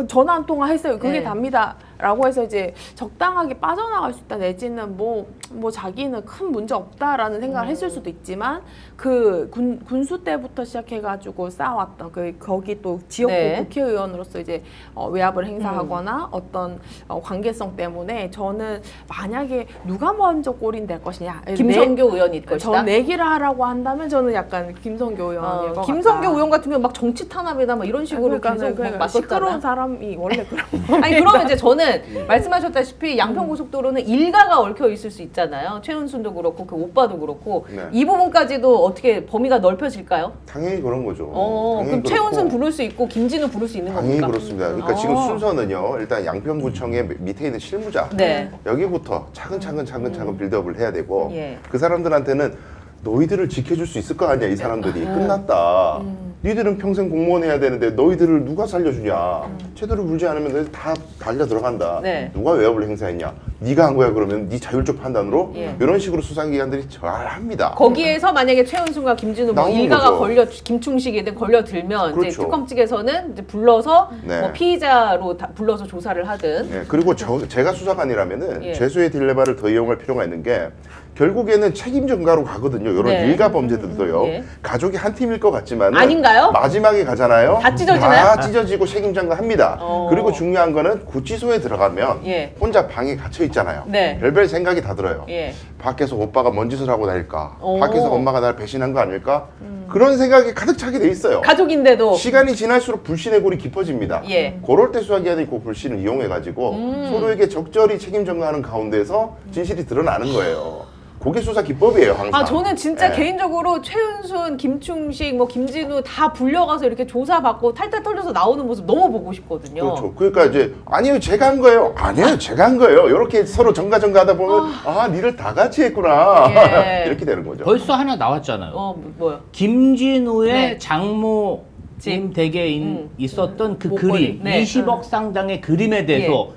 전화 한 통화 했어요. 그게 답니다. 라고 해서 이제 적당하게 빠져나갈 수 있다 내지는 뭐 자기는 큰 문제 없다라는 생각을 했을 수도 있지만 그 군수 때부터 시작해가지고 쌓아왔던 거기 또 지역구 국회의원으로서 이제 외압을 행사하거나 어떤 관계성 때문에 저는 만약에 누가 먼저 골인 될 것이냐 김성교 의원일 것이다. 전 내기를 하라고 한다면 저는 약간 김성교 의원일 것 김성교 같다. 의원 같은 경우 막 정치 탄압이다 막 이런 식으로 계속 막 시끄러운 맞섰잖아. 사람이 원래 그런 아니 그러면 이제 저는 말씀하셨다시피 양평고속도로는 일가가 얽혀 있을 수 있잖아요. 최은순도 그렇고 그 오빠도 그렇고 네. 이 부분까지도 어떻게 범위가 넓혀질까요? 당연히 그런 거죠. 그럼 당연히 최은순 그렇고. 부를 수 있고 김진우 부를 수 있는 당연히 겁니까? 그렇습니다. 그러니까 지금 순서는요. 일단 양평구청의 밑에 있는 실무자 네. 여기부터 차근차근 빌드업을 해야 되고 예. 그 사람들한테는 너희들을 지켜줄 수 있을 거 아니야 이 사람들이 끝났다. 니들은 평생 공무원 해야 되는데 너희들을 누가 살려주냐. 제대로 물지 않으면 너희들 다 달려 들어간다. 네. 누가 외압을 행사했냐. 네가 한 거야 그러면 네 자율적 판단으로 예. 이런 식으로 수사기관들이 잘합니다. 거기에서 만약에 최은순과 김진우 뭐 나오는 일가가 거죠. 김충식이든 걸려들면 이제 그렇죠. 특검 측에서는 이제 불러서 네. 뭐 피의자로 불러서 조사를 하든 예, 그리고 제가 수사관이라면은 예. 죄수의 딜레마를 더 이용할 필요가 있는 게 결국에는 책임 전가로 가거든요. 이런 네. 일가 범죄들도요. 예. 가족이 한 팀일 것 같지만 아닌가요? 마지막에 가잖아요. 다 찢어지나요? 다 찢어지고 책임 전가합니다. 그리고 중요한 거는 구치소에 들어가면 예. 혼자 방에 갇혀 있잖아요. 네. 별별 생각이 다 들어요. 예. 밖에서 오빠가 뭔 짓을 하고 다닐까? 오. 밖에서 엄마가 날 배신한 거 아닐까? 그런 생각이 가득 차게 돼 있어요. 가족인데도 시간이 지날수록 불신의 골이 깊어집니다. 예. 그럴 때 수사기관이 그 불신을 이용해가지고 서로에게 적절히 책임 전가하는 가운데서 진실이 드러나는 거예요. 그게 수사 기법이에요, 항상. 아 저는 진짜 예. 개인적으로 최은순, 김충식, 뭐 김진우 다 불려가서 이렇게 조사받고 탈탈 털려서 나오는 모습 너무 보고 싶거든요. 그렇죠. 그러니까 이제 아니요 제가 한 거예요. 아니에요 제가 한 거예요. 이렇게 서로 전가하다 보면 니를 다 같이 했구나 예. 이렇게 되는 거죠. 벌써 하나 나왔잖아요. 뭐요? 김진우의 네. 장모 집 댁에 있었던 그 목걸이. 그림, 네. 20억 상당의 그림에 대해서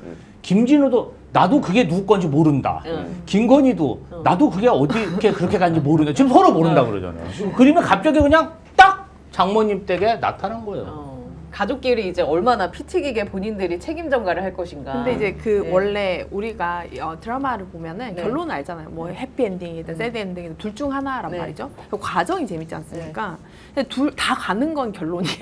김진우도 나도 그게 누구 건지 모른다. 김건희도 나도 그게 어디게 그렇게 간지 모른다. 지금 서로 모른다 그러잖아요. 지금 그림이 갑자기 그냥 딱 장모님 댁에 나타난 거예요. 가족끼리 이제 얼마나 피 튀기게 본인들이 책임 전가를 할 것인가. 근데 이제 그 네. 원래 우리가 드라마를 보면은 네. 결론은 알잖아요. 뭐 해피엔딩이든 새드엔딩이든 둘 중 하나란 네. 말이죠. 그 과정이 재밌지 않습니까? 근데 둘 다 가는 건 결론이에요.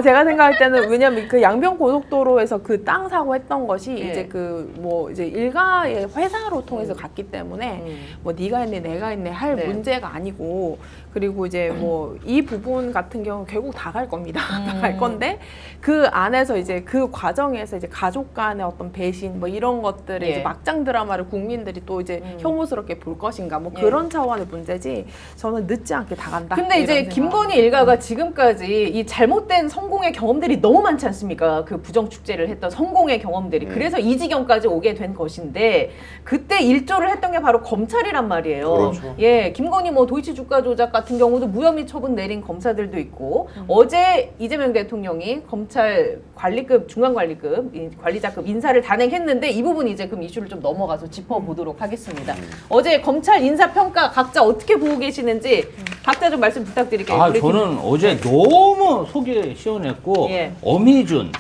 제가 생각할 때는 왜냐면 그 양평 고속도로에서 그 땅 사고 했던 것이 네. 이제 그 뭐 이제 일가의 회사로 통해서 갔기 때문에 뭐 네가 했네 내가 했네 할 네. 문제가 아니고 그리고 이제 뭐 이 부분 같은 경우 결국 다 갈 겁니다. 다 갈 건데 그 안에서 이제 그 과정에서 이제 가족 간의 어떤 배신 뭐 이런 것들을 예. 이제 막장 드라마를 국민들이 또 이제 혐오스럽게 볼 것인가 뭐 예. 그런 차원의 문제지 저는 늦지 않게 다 간다. 근데 이제 이런 생각. 김건희 일가가 지금까지 이 잘못된 성공의 경험들이 너무 많지 않습니까? 그 부정 축제를 했던 성공의 경험들이. 그래서 이 지경까지 오게 된 것인데 그때 일조를 했던 게 바로 검찰이란 말이에요. 그렇죠. 예, 김건희 뭐 도이치 주가 조작 같은 경우도 무혐의 처분 내린 검사들도 있고 어제 이재명 대통령이 검찰 관리급 중간 관리급 관리자급 인사를 단행했는데 이 부분 이제 그럼 이슈를 좀 넘어가서 짚어보도록 하겠습니다. 어제 검찰 인사 평가 각자 어떻게 보고 계시는지 각자 좀 말씀 부탁드릴게요. 우리 저는 어제 너무 속이 시원했고 예. 엄희준,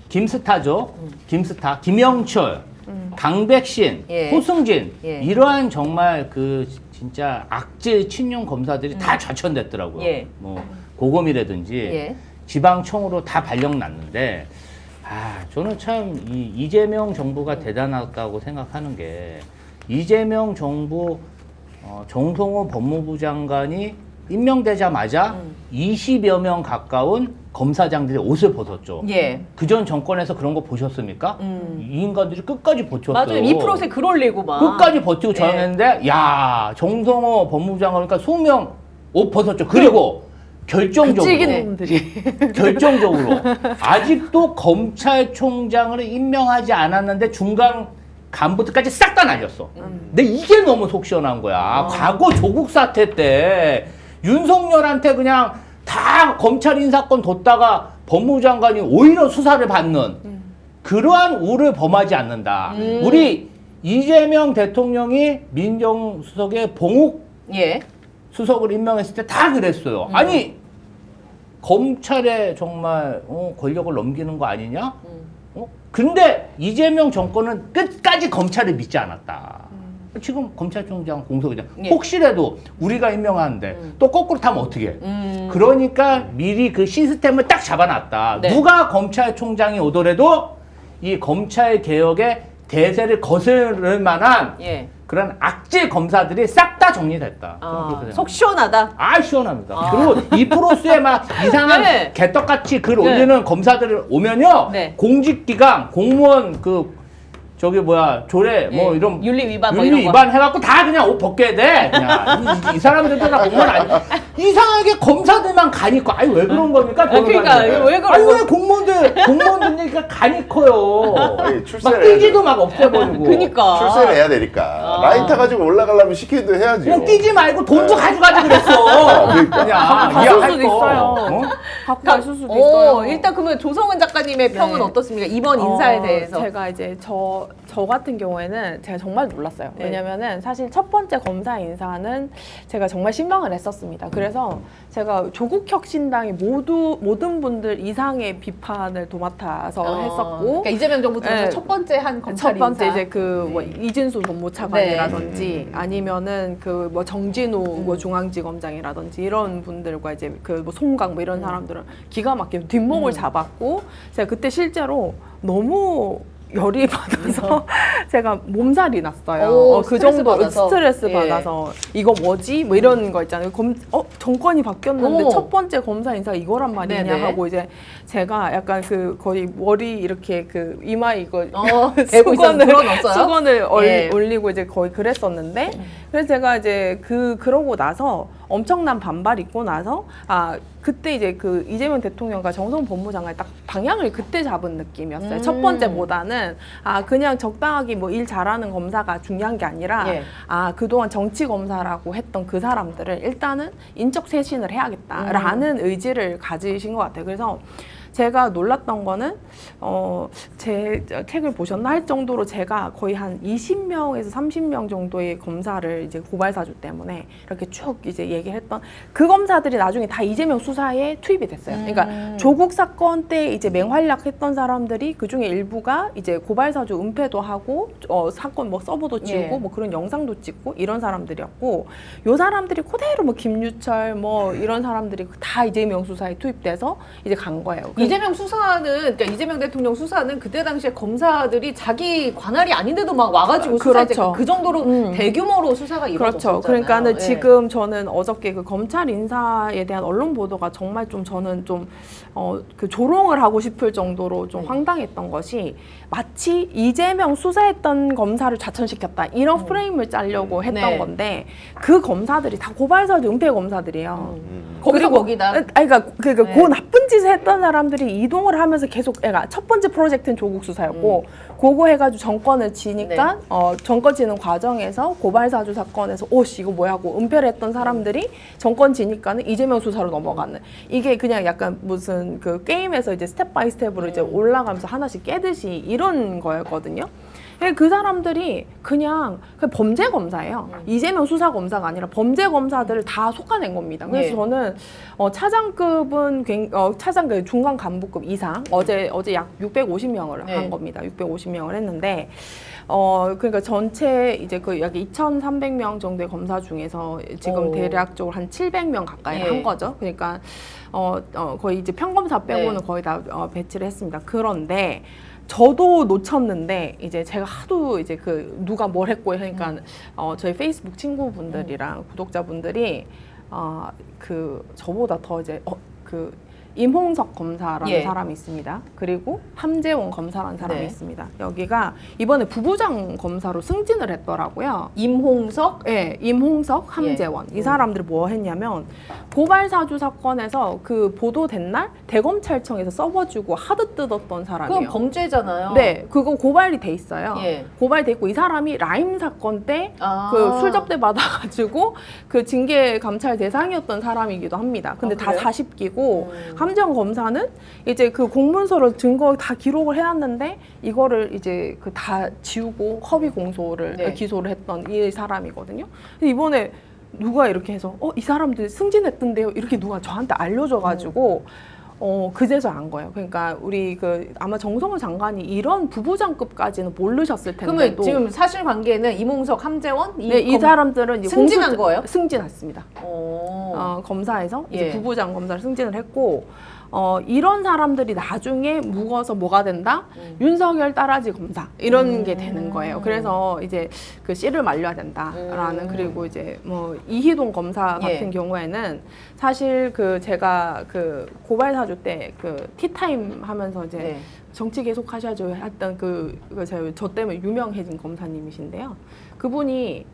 김스타죠. 김스타, 김영철, 강백신, 예. 호승진 예. 이러한 정말 그 진짜 악질 친윤 검사들이 다 좌천됐더라고요. 예. 뭐 고검이라든지 예. 지방청으로 다 발령 났는데 저는 참 이 이재명 정부가 대단하다고 생각하는 게 이재명 정부 정성호 법무부 장관이 임명되자마자 20여 명 가까운 검사장들이 옷을 벗었죠. 예. 그전 정권에서 그런 거 보셨습니까? 이 인간들이 끝까지 버텼어요. 맞아요. 2%세 글 올리고 막. 끝까지 버티고 네. 저항했는데 야 정성호 법무부 장관 그러니까 소명 옷 벗었죠. 그리고 결정적으로 찔긴 놈들이. 결정적으로 아직도 검찰총장을 임명하지 않았는데 중간 간부들까지 싹 다 날렸어. 근데 이게 너무 속 시원한 거야. 과거 조국 사태 때 윤석열한테 그냥 다 검찰 인사권 뒀다가 법무부 장관이 오히려 수사를 받는 그러한 우를 범하지 않는다. 우리 이재명 대통령이 민정수석의 봉욱 예. 수석을 임명했을 때 다 그랬어요. 아니 검찰에 정말 권력을 넘기는 거 아니냐? 근데 이재명 정권은 끝까지 검찰을 믿지 않았다. 지금 검찰총장, 공소장 예. 혹시라도 우리가 임명하는데 또 거꾸로 타면 어떻게 해? 그러니까 미리 그 시스템을 딱 잡아놨다. 네. 누가 검찰총장이 오더라도 이 검찰 개혁의 대세를 거스를 만한 예. 그런 악질 검사들이 싹 다 정리됐다. 저는 그렇게 생각합니다. 속 시원하다. 아 시원합니다. 그리고 이 프로스에 막 이상한 네. 개떡같이 글 네. 올리는 검사들 오면요, 네. 공직기강 공무원 저기 조례 뭐 예. 이런 윤리 위반 뭐 윤리 이런 거. 위반 해갖고 다 그냥 옷 벗겨야 돼. 그냥 이 사람들도 다 공무원 아니. 이상하게 검사들만 간이 커. 아니 왜 그런 겁니까? 그러니까 왜 그런 아니 거? 왜 공무원들 얘기가 간이 커요. 아니, 막 출세를 띠지도 막 없애버리고. 그니까. 출세를 해야 되니까 라인 타가지고 올라가려면 시키기도 해야죠. 그냥 뛰지 말고 돈도 가져가지 그랬어. 그러니까. 그냥 가실 이해할 수도 거. 있어요. 어? 갖고 가실 수도 있어요. 일단 그러면 조성은 작가님의 평은 네. 어떻습니까? 이번 인사에 대해서. 제가 이제 저 같은 경우에는 제가 정말 놀랐어요. 네. 왜냐면은 사실 첫 번째 검사 인사는 제가 정말 실망을 했었습니다. 그래서 제가 조국혁신당의 모든 분들 이상의 비판을 도맡아서 했었고, 그러니까 이재명 정부 들어서 네. 첫 번째 한 검찰 첫 번째 인사. 이제 뭐 이진수 법무차관이라든지 아니면은 뭐 정진우 뭐 중앙지검장이라든지 이런 분들과 이제 뭐 송강 뭐 이런 사람들은 기가 막히게 뒷목을 잡았고, 제가 그때 실제로 너무 열이 받아서 제가 몸살이 났어요. 오, 그 스트레스 정도 받아서. 스트레스 예. 받아서 이거 뭐지? 뭐 이런 거 있잖아요. 정권이 바뀌었는데 오. 첫 번째 검사 인사 이거란 말이냐 네네. 하고 이제 제가 약간 거의 머리 이렇게 이마 이거 대고 있어서 불어넣었어요? 수건을 예. 올리고 이제 거의 그랬었는데, 그래서 제가 이제 그러고 나서 엄청난 반발 있고 나서 그때 이제 이재명 대통령과 정성 법무장관이 딱 방향을 그때 잡은 느낌이었어요. 첫 번째보다는 그냥 적당하게 뭐 일 잘하는 검사가 중요한 게 아니라 예. 그동안 정치 검사라고 했던 그 사람들을 일단은 인적 쇄신을 해야겠다라는 의지를 가지신 것 같아요. 그래서 제가 놀랐던 거는 제 책을 보셨나 할 정도로 제가 거의 한 20명에서 30명 정도의 검사를 이제 고발사주 때문에 이렇게 쭉 이제 얘기를 했던 그 검사들이 나중에 다 이재명 수사에 투입이 됐어요. 그러니까 조국 사건 때 이제 맹활약했던 사람들이 그 중에 일부가 이제 고발사주 은폐도 하고 사건 뭐 서버도 지우고 예. 뭐 그런 영상도 찍고 이런 사람들이었고, 요 사람들이 그대로 뭐 김유철 뭐 이런 사람들이 다 이재명 수사에 투입돼서 이제 간 거예요. 이재명 수사는, 그러니까 이재명 대통령 수사는 그때 당시에 검사들이 자기 관할이 아닌데도 막 와가지고 수사했지. 그렇죠. 그 정도로 대규모로 수사가 이루어졌잖아요. 그렇죠. 그러니까는 예. 지금 저는 어저께 검찰 인사에 대한 언론 보도가 정말 저는 조롱을 하고 싶을 정도로 좀 황당했던 것이, 마치 이재명 수사했던 검사를 좌천시켰다 이런 프레임을 짜려고 했던 네. 건데, 그 검사들이 다 고발사주 은폐 검사들이에요. 거기서 거기다. 그러니까 네. 그 나쁜 짓을 했던 사람들이 이동을 하면서 계속, 그러니까 첫 번째 프로젝트는 조국 수사였고, 그거 해가지고 정권을 지니까 네. 정권 지는 과정에서 고발사주 사건에서 오씨 이거 뭐야 하고 은폐를 했던 사람들이 정권 지니까는 이재명 수사로 넘어가는, 이게 그냥 약간 무슨 게임에서 이제 스텝 바이 스텝으로 이제 올라가면서 하나씩 깨듯이 이런 거였거든요. 그 사람들이 그냥 범죄 검사예요. 이재명 수사 검사가 아니라 범죄 검사들을 다 솎아낸 겁니다. 그래서 예. 저는 차장급은 차장 중간 간부급 이상 어제 약 650명을 네. 한 겁니다. 650명을 했는데 그러니까 전체 이제 약 2,300명 정도의 검사 중에서 지금 오. 대략적으로 한 700명 가까이 예. 한 거죠. 그러니까 거의 이제 평검사 빼고는 네. 거의 다 배치를 했습니다. 그런데 저도 놓쳤는데, 이제 제가 하도 이제 누가 뭘 했고 하니까 저희 페이스북 친구분들이랑 구독자분들이 저보다 더 이제 임홍석 검사라는 예. 사람이 있습니다. 그리고 함재원 검사라는 사람이 네. 있습니다. 여기가 이번에 부부장 검사로 승진을 했더라고요. 임홍석? 네, 임홍석, 함재원. 이 사람들이 뭐 했냐면, 고발사주 사건에서 보도된 날 대검찰청에서 서버 주고 하드 뜯었던 사람이에요. 그건 범죄잖아요. 네, 그거 고발이 돼 있어요. 예. 고발돼 있고, 이 사람이 라임 사건 때 술 접대 받아가지고 징계 감찰 대상이었던 사람이기도 합니다. 근데 다 그래요? 40기고 함재원 검사는 이제 그 공문서를 증거 다 기록을 해놨는데 이거를 이제 그 다 지우고 허위 공소를 네. 기소를 했던 이 사람이거든요. 근데 이번에 누가 이렇게 해서 이 사람들 승진했던데요. 이렇게 누가 저한테 알려줘가지고 그제서 안 거예요. 그러니까 우리 그 아마 정성호 장관이 이런 부부장급까지는 모르셨을 그러면 텐데도 지금 사실관계는 이몽석, 함재원 이 사람들은 이제 승진한 거예요? 승진했습니다. 검사에서 이제 예. 부부장 검사를 승진을 했고 이런 사람들이 나중에 묵어서 뭐가 된다? 윤석열 따라지 검사 이런 게 되는 거예요. 그래서 이제 그 씨를 말려야 된다라는 그리고 이제 뭐 이희동 검사 예. 같은 경우에는 사실 그 제가 그 고발 사주 때 그 티타임 하면서 이제 네. 정치 계속 하셔야죠 했던 저 때문에 유명해진 검사님이신데요. 그분이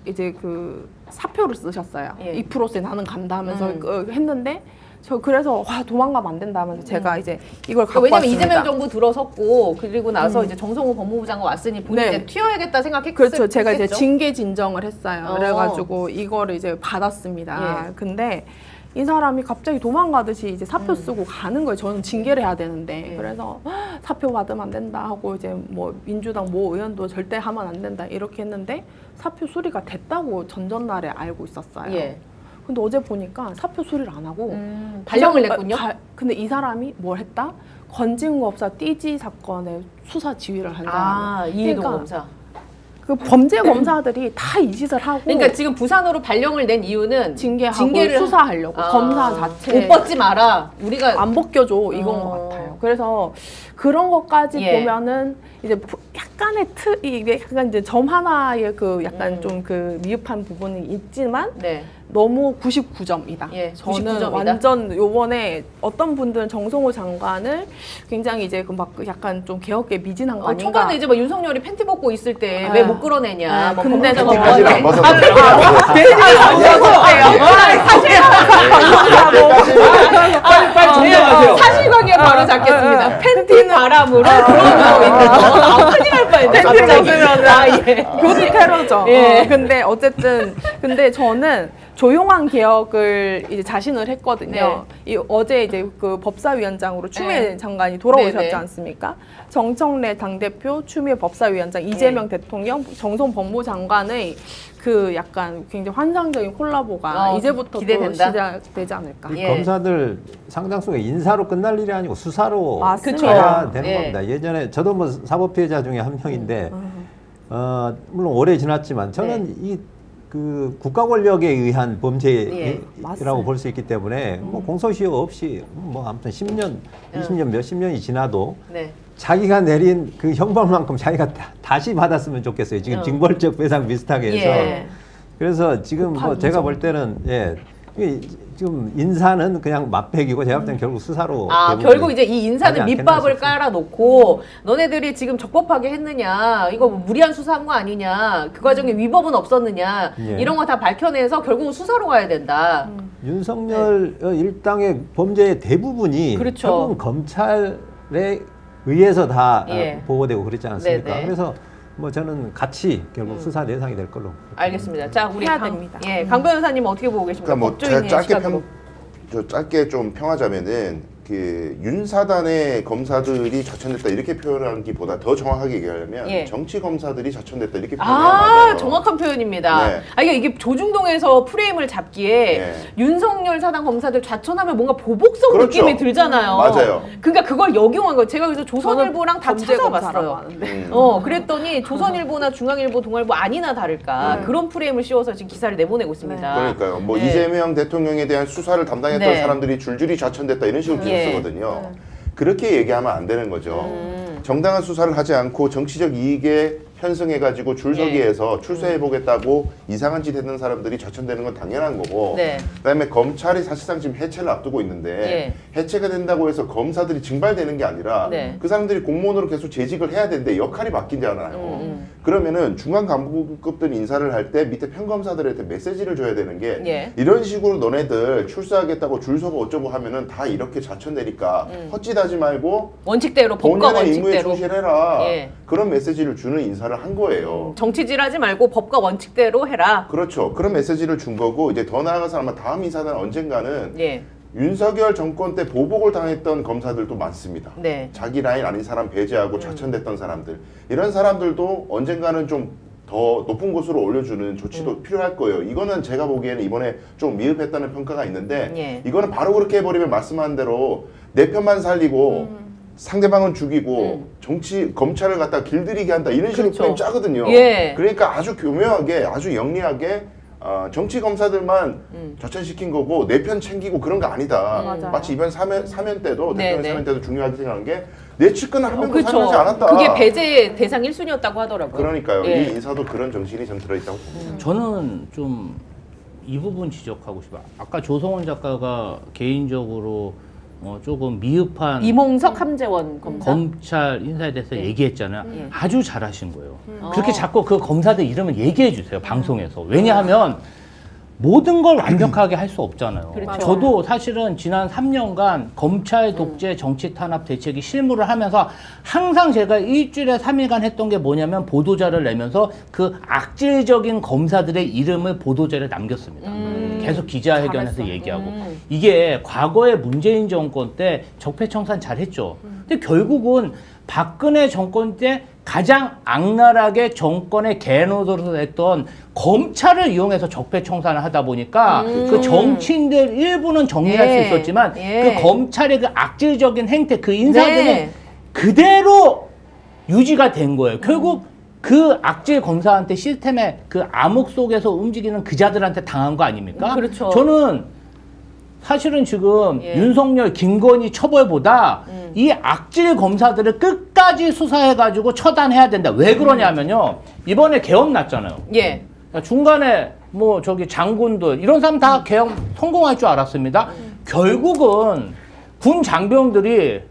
이제 그 사표를 쓰셨어요. 예. 2%세 나는 간다 하면서 했는데 저 그래서 와 도망가면 안 된다 하면서 제가 이제 이걸 갖고 왜냐면 왔습니다. 이재명 정부 들어섰고 그리고 나서 이제 정성호 법무부 장관 왔으니 본인이 네. 이제 튀어야겠다 생각했겠죠. 그렇죠. 제가 이제 징계 진정을 했어요. 어. 그래가지고 이거를 이제 받았습니다. 예. 근데 이 사람이 갑자기 도망가듯이 이제 사표 쓰고 가는 거예요. 저는 징계를 해야 되는데. 예. 그래서 사표 받으면 안 된다 하고 이제 뭐 민주당 모 의원도 절대 하면 안 된다 이렇게 했는데 사표 수리가 됐다고 전전날에 알고 있었어요. 예. 근데 어제 보니까 사표 수리를 안 하고 발령을 냈군요. 근데 이 사람이 뭘 했다? 건진검사 띠지 사건의 수사 지휘를 한 사람이에요. 이희동 그러니까 검사. 그 범죄 검사들이 다 이 짓을 하고 그러니까 지금 부산으로 발령을 낸 이유는 징계하고 징계를 수사하려고 검사 자체 옷 벗지 마라. 우리가 안 벗겨줘 이건 것 같아요. 그래서 그런 것까지 예. 보면은 이제 약간의 이게 약간 이제 점 하나의 그 약간 좀 그 미흡한 부분이 있지만 네. 너무 99점이다. 예, 저는 99점이다. 완전 요번에 어떤 분들은 정성호 장관을 굉장히 이제 그 막 약간 좀 개혁에 미진한 거 아닌가. 초반에 이제 뭐 윤석열이 팬티 벗고 있을 때 왜 못 끌어내냐. 뭐 근데 법무부 장관 팬티까지는 안 뭐하네. 벗었는데 빨리 정리하세요. 사실관계 바로 잡겠습니다. 팬티 바람으로 들어오고 있는 거. 큰일 날 뻔했네. 갑자기. 예. 그것도 테러죠. 예. 근데 어쨌든 근데 저는 조용한 개혁을 이제 자신을 했거든요. 어제 이제 그 법사위원장으로 추미애 네. 장관이 돌아오셨지 네, 네. 않습니까? 정청래 당대표, 추미애 법사위원장, 이재명 대통령, 정성 법무부 장관의 그 약간 굉장히 환상적인 콜라보가 이제부터 또 기대된다. 시작되지 않을까. 예. 검사들 상당수가 인사로 끝날 일이 아니고 수사로 맞습니다. 가야 되는 예. 겁니다. 예전에 저도 뭐 사법 피해자 중에 한 명인데 물론 오래 지났지만 저는 이 그 국가 권력에 의한 예, 범죄라고 맞습니다. 볼 수 있기 때문에 뭐 공소시효 없이 뭐 아무튼 10년, 20년 몇십 년이 지나도 네. 자기가 내린 그 형벌만큼 자기가 다시 받았으면 좋겠어요. 지금 징벌적 배상 비슷하게 해서. 예. 그래서 지금 뭐 제가 볼 때는 이게 지금 인사는 그냥 맛배기고 제가 볼 때는 결국 수사로 결국 이제 이 인사는 가지 않겠나 밑밥을 싶습니다. 깔아놓고 너네들이 지금 적법하게 했느냐, 이거 뭐 무리한 수사한 거 아니냐, 그 과정에 위법은 없었느냐, 예. 이런 거 다 밝혀내서 결국은 수사로 가야 된다. 윤석열 일당의 범죄의 대부분이 그렇죠. 결국은 검찰에 의해서 다 예. 보고되고 그랬지 않습니까? 네네. 그래서 뭐 저는 같이 결국 수사 대상이 될 걸로. 알겠습니다. 자, 우리 해야 강, 됩니다. 예, 강 변호사님 어떻게 보고 계십니까? 그러니까 뭐 법조인의 제가 시각으로. 짧게 좀 평하자면은 그 윤사단의 검사들이 자천됐다 이렇게 표현하기보다 더 정확하게 얘기하려면 예. 정치 검사들이 자천됐다 이렇게 표현해야 맞아요. 정확한 표현입니다. 네. 이게 조중동에서 프레임을 잡기에 네. 윤석열 사단 검사들 좌천하면 뭔가 보복성 그렇죠. 느낌이 들잖아요. 맞아요. 그러니까 그걸 역용한 거예요. 제가 그래서 조선일보랑 다 범죄 검사라고 찾아봤어요. 하는데. 그랬더니 조선일보나 중앙일보, 동아일보 아니나 다를까 그런 프레임을 씌워서 지금 기사를 내보내고 있습니다. 그러니까요. 뭐 네. 이재명 대통령에 대한 수사를 담당했던 네. 사람들이 줄줄이 자천됐다 이런 식으로 기사 예. 쓰거든요. 그렇게 얘기하면 안 되는 거죠. 정당한 수사를 하지 않고 정치적 이익에 편승해가지고 줄서기에서 출세해보겠다고 이상한 짓 했는 사람들이 자천되는 건 당연한 거고 네. 그다음에 검찰이 사실상 지금 해체를 앞두고 있는데 해체가 된다고 해서 검사들이 징발되는 게 아니라 네. 그 사람들이 공무원으로 계속 재직을 해야 되는데 역할이 바뀐잖아요. 그러면은 중간 간부급들 인사를 할 때 밑에 평검사들한테 메시지를 줘야 되는 게 예. 이런 식으로 너네들 출세하겠다고 줄 서고 어쩌고 하면은 다 이렇게 자천되니까 헛짓하지 말고 원칙대로 법과 본연의 임무에 원칙대로 충실해라. 예. 그런 메시지를 주는 인사를 한 거예요. 정치질하지 말고 법과 원칙대로 해라. 그렇죠. 그런 메시지를 준 거고 이제 더 나아가서 아마 다음 인사는 언젠가는 예. 윤석열 정권 때 보복을 당했던 검사들도 많습니다. 네. 자기 라인 아닌 사람 배제하고 좌천됐던 사람들 이런 사람들도 언젠가는 좀 더 높은 곳으로 올려주는 조치도 필요할 거예요. 이거는 제가 보기에는 이번에 좀 미흡했다는 평가가 있는데 예. 이거는 바로 그렇게 해버리면 말씀한 대로 내 편만 살리고 상대방은 죽이고 정치 검찰을 갖다 길들이게 한다 이런 식으로 그렇죠. 표현 짜거든요. 예. 그러니까 아주 교묘하게 아주 영리하게 정치 검사들만 좌천시킨 거고 내 편 챙기고 그런 거 아니다. 맞아요. 마치 이번 사면 때도 네, 대통령 네. 사면 때도 중요하게 생각하는 게 내 측근은 한 명도 그렇죠. 사면하지 않았다. 그게 배제 대상 1순위였다고 하더라고요. 그러니까요. 예. 이 인사도 그런 정신이 좀 들어있다고 봅니다. 저는 좀 이 부분 지적하고 싶어요. 아까 조성원 작가가 개인적으로 조금 미흡한 이몽석 함재원 검사. 검찰 인사에 대해서 예. 얘기했잖아요. 예. 아주 잘하신 거예요. 어. 그렇게 자꾸 그 검사들 이름을 얘기해 주세요. 방송에서. 왜냐하면 모든 걸 완벽하게 할 수 없잖아요. 그렇죠. 저도 사실은 지난 3년간 검찰 독재 정치 탄압 대책이 실무를 하면서 항상 제가 일주일에 3일간 했던 게 뭐냐면 보도자를 내면서 그 악질적인 검사들의 이름을 보도자에 남겼습니다. 계속 기자회견에서 잘했어. 얘기하고. 이게 과거에 문재인 정권 때 적폐청산 잘했죠. 근데 결국은 박근혜 정권 때 가장 악랄하게 정권의 개노릇을 했던 검찰을 이용해서 적폐청산을 하다 보니까 그 정치인들 일부는 정리할 예. 수 있었지만 예. 그 검찰의 그 악질적인 행태, 그 인사들은 네. 그대로 유지가 된 거예요. 결국 그 악질 검사한테 시스템의 그 암흑 속에서 움직이는 그자들한테 당한 거 아닙니까? 그렇죠. 저는 사실은 지금 예. 윤석열, 김건희 처벌보다 이 악질 검사들을 끝까지 수사해가지고 처단해야 된다. 왜 그러냐면요. 이번에 계엄 났잖아요. 예. 중간에 뭐 저기 장군들 이런 사람 다 계엄 성공할 줄 알았습니다. 결국은 군 장병들이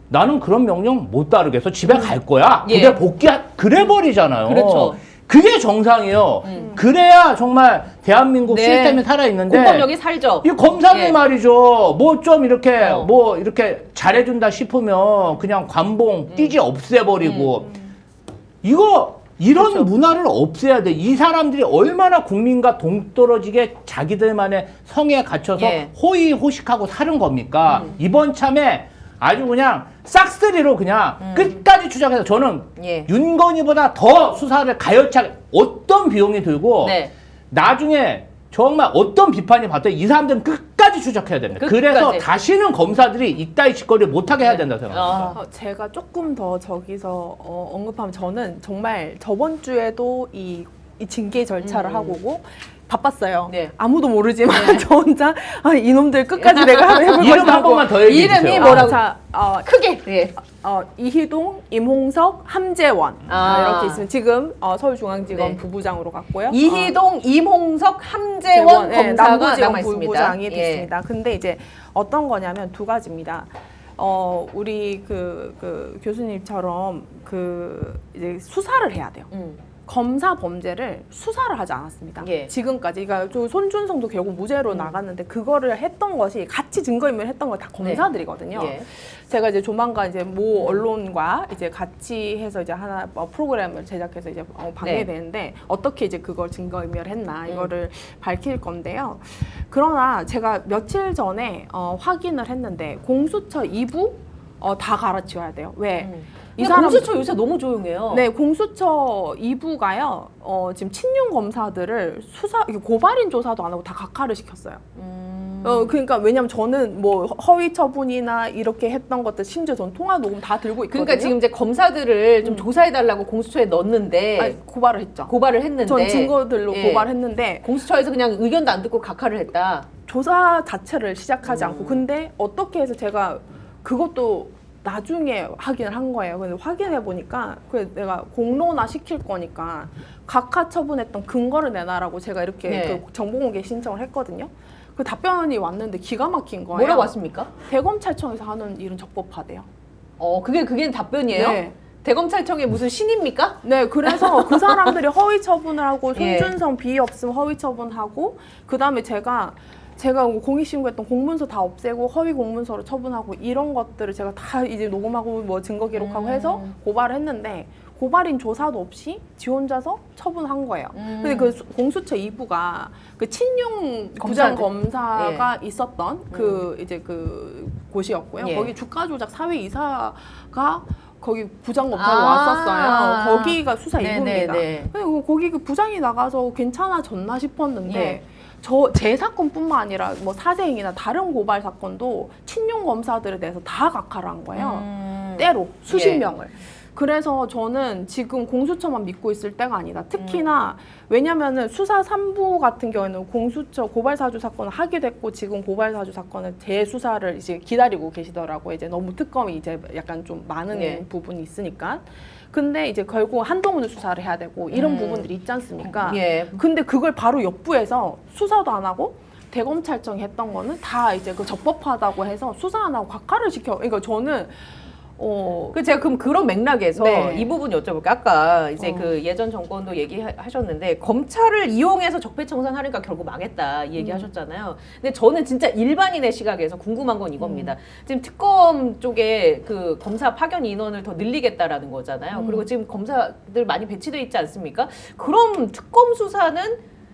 나는 그런 명령 못 따르겠어. 집에 갈 거야. 예. 그래 그래 버리잖아요. 그렇죠. 그게 정상이에요. 그래야 정말 대한민국 네. 시스템이 살아있는데 공권력이 살죠. 이 검사들 예. 말이죠. 뭐 좀 이렇게 어. 뭐 이렇게 잘해준다 싶으면 그냥 관봉 띠지 없애버리고 이거 이런 그렇죠. 문화를 없애야 돼. 이 사람들이 얼마나 국민과 동떨어지게 자기들만의 성에 갇혀서 예. 호의호식하고 사는 겁니까? 이번 참에 아주 그냥 싹쓸이로 그냥 끝까지 추적해서 저는 예. 윤건희보다 더 수사를 가열차게 어떤 비용이 들고 네. 나중에 정말 어떤 비판이 받더라도 이 사람들은 끝까지 추적해야 됩니다. 끝까지. 그래서 다시는 검사들이 이따위 짓거리를 못하게 해야 된다고 생각합니다. 제가 조금 더 저기서 언급하면 저는 정말 저번 주에도 이 징계 절차를 하고 오고 바빴어요. 네. 아무도 모르지만 저 혼자 이놈들 끝까지 내가 해볼 이름 것이다 한 하고. 번만 더 얘기해 이름이 주세요. 뭐라고? 자, 크게. 예. 이희동, 임홍석, 함재원 이렇게 있으면 지금 서울중앙지검 네. 부부장으로 갔고요. 이희동, 임홍석, 함재원 예, 검사가 남부지검 남아 있습니다. 부부장이 예. 됐습니다. 근데 이제 어떤 거냐면 두 가지입니다. 우리 그 교수님처럼 이제 수사를 해야 돼요. 검사 범죄를 수사를 하지 않았습니다. 예. 지금까지. 그러니까 저 손준성도 결국 무죄로 나갔는데 그거를 했던 것이 같이 증거인멸 했던 거 다 검사들이거든요. 예. 제가 이제 조만간 이제 모 언론과 이제 같이 해서 이제 하나 프로그램을 제작해서 이제 방해되는데 어떻게 이제 그걸 증거인멸했나 이거를 밝힐 건데요. 그러나 제가 며칠 전에 확인을 했는데 공수처 2부 다 갈아치워야 돼요. 왜? 이 사람 공수처 요새 너무 조용해요. 네, 공수처 2부가요. 지금 친윤 검사들을 고발인 조사도 안 하고 다 각하를 시켰어요. 그러니까 왜냐면 저는 뭐 허위 처분이나 이렇게 했던 것들 심지어 전 통화 녹음 다 들고 있거든요. 그러니까 지금 이제 검사들을 좀 조사해달라고 공수처에 넣었는데 아니, 고발을 했죠. 고발을 했는데 전 증거들로 예. 고발했는데 공수처에서 그냥 의견도 안 듣고 각하를 했다. 조사 자체를 시작하지 않고 근데 어떻게 해서 제가 그것도 나중에 확인을 한 거예요. 근데 확인해 보니까 내가 공론화 시킬 거니까 각하 처분했던 근거를 내놔라고 제가 이렇게 네. 그 정보공개 신청을 했거든요. 그 답변이 왔는데 기가 막힌 거예요. 뭐라고 왔습니까? 대검찰청에서 하는 일은 적법하대요. 그게 답변이에요? 네. 대검찰청의 무슨 신입니까? 네, 그래서 그 사람들이 허위 처분을 하고 예. 손준성 비위 없으면 허위 처분하고 그다음에 제가 공익신고했던 공문서 다 없애고 허위 공문서로 처분하고 이런 것들을 제가 다 이제 녹음하고 뭐 증거 기록하고 해서 고발을 했는데 고발인 조사도 없이 지 혼자서 처분한 거예요. 근데 그 공수처 2부가 그 친윤 부장 검사가 있었던 그 이제 그 곳이었고요. 예. 거기 주가 조작 사회 이사가 거기 부장 검사로 왔었어요. 거기가 수사 2부입니다. 그리고 거기 그 부장이 나가서 괜찮아졌나 싶었는데 예. 제 사건뿐만 아니라 뭐 사생이나 다른 고발 사건도 친윤 검사들에 대해서 다 각하를 한 거예요. 때로 수십 예. 명을. 그래서 저는 지금 공수처만 믿고 있을 때가 아니다. 특히나 왜냐면은 수사 3부 같은 경우에는 공수처 고발사주 사건을 하게 됐고 지금 고발사주 사건을 재수사를 이제 기다리고 계시더라고요. 이제 너무 특검이 이제 약간 좀 많은 예. 부분이 있으니까. 근데 이제 결국 한동훈을 수사를 해야 되고 이런 부분들이 있지 않습니까? 예. 근데 그걸 바로 옆부에서 수사도 안 하고 대검찰청이 했던 거는 다 이제 그 적법하다고 해서 수사 안 하고 각하를 시켜. 그러니까 저는 그 제가 그럼 그런 맥락에서 네. 이 부분 여쭤볼게요. 아까 이제 그 예전 정권도 얘기하셨는데 검찰을 이용해서 적폐청산하니까 결국 망했다 이 얘기하셨잖아요. 근데 저는 진짜 일반인의 시각에서 궁금한 건 이겁니다. 지금 특검 쪽에 그 검사 파견 인원을 더 늘리겠다라는 거잖아요. 그리고 지금 검사들 많이 배치돼 있지 않습니까? 그럼 특검 수사는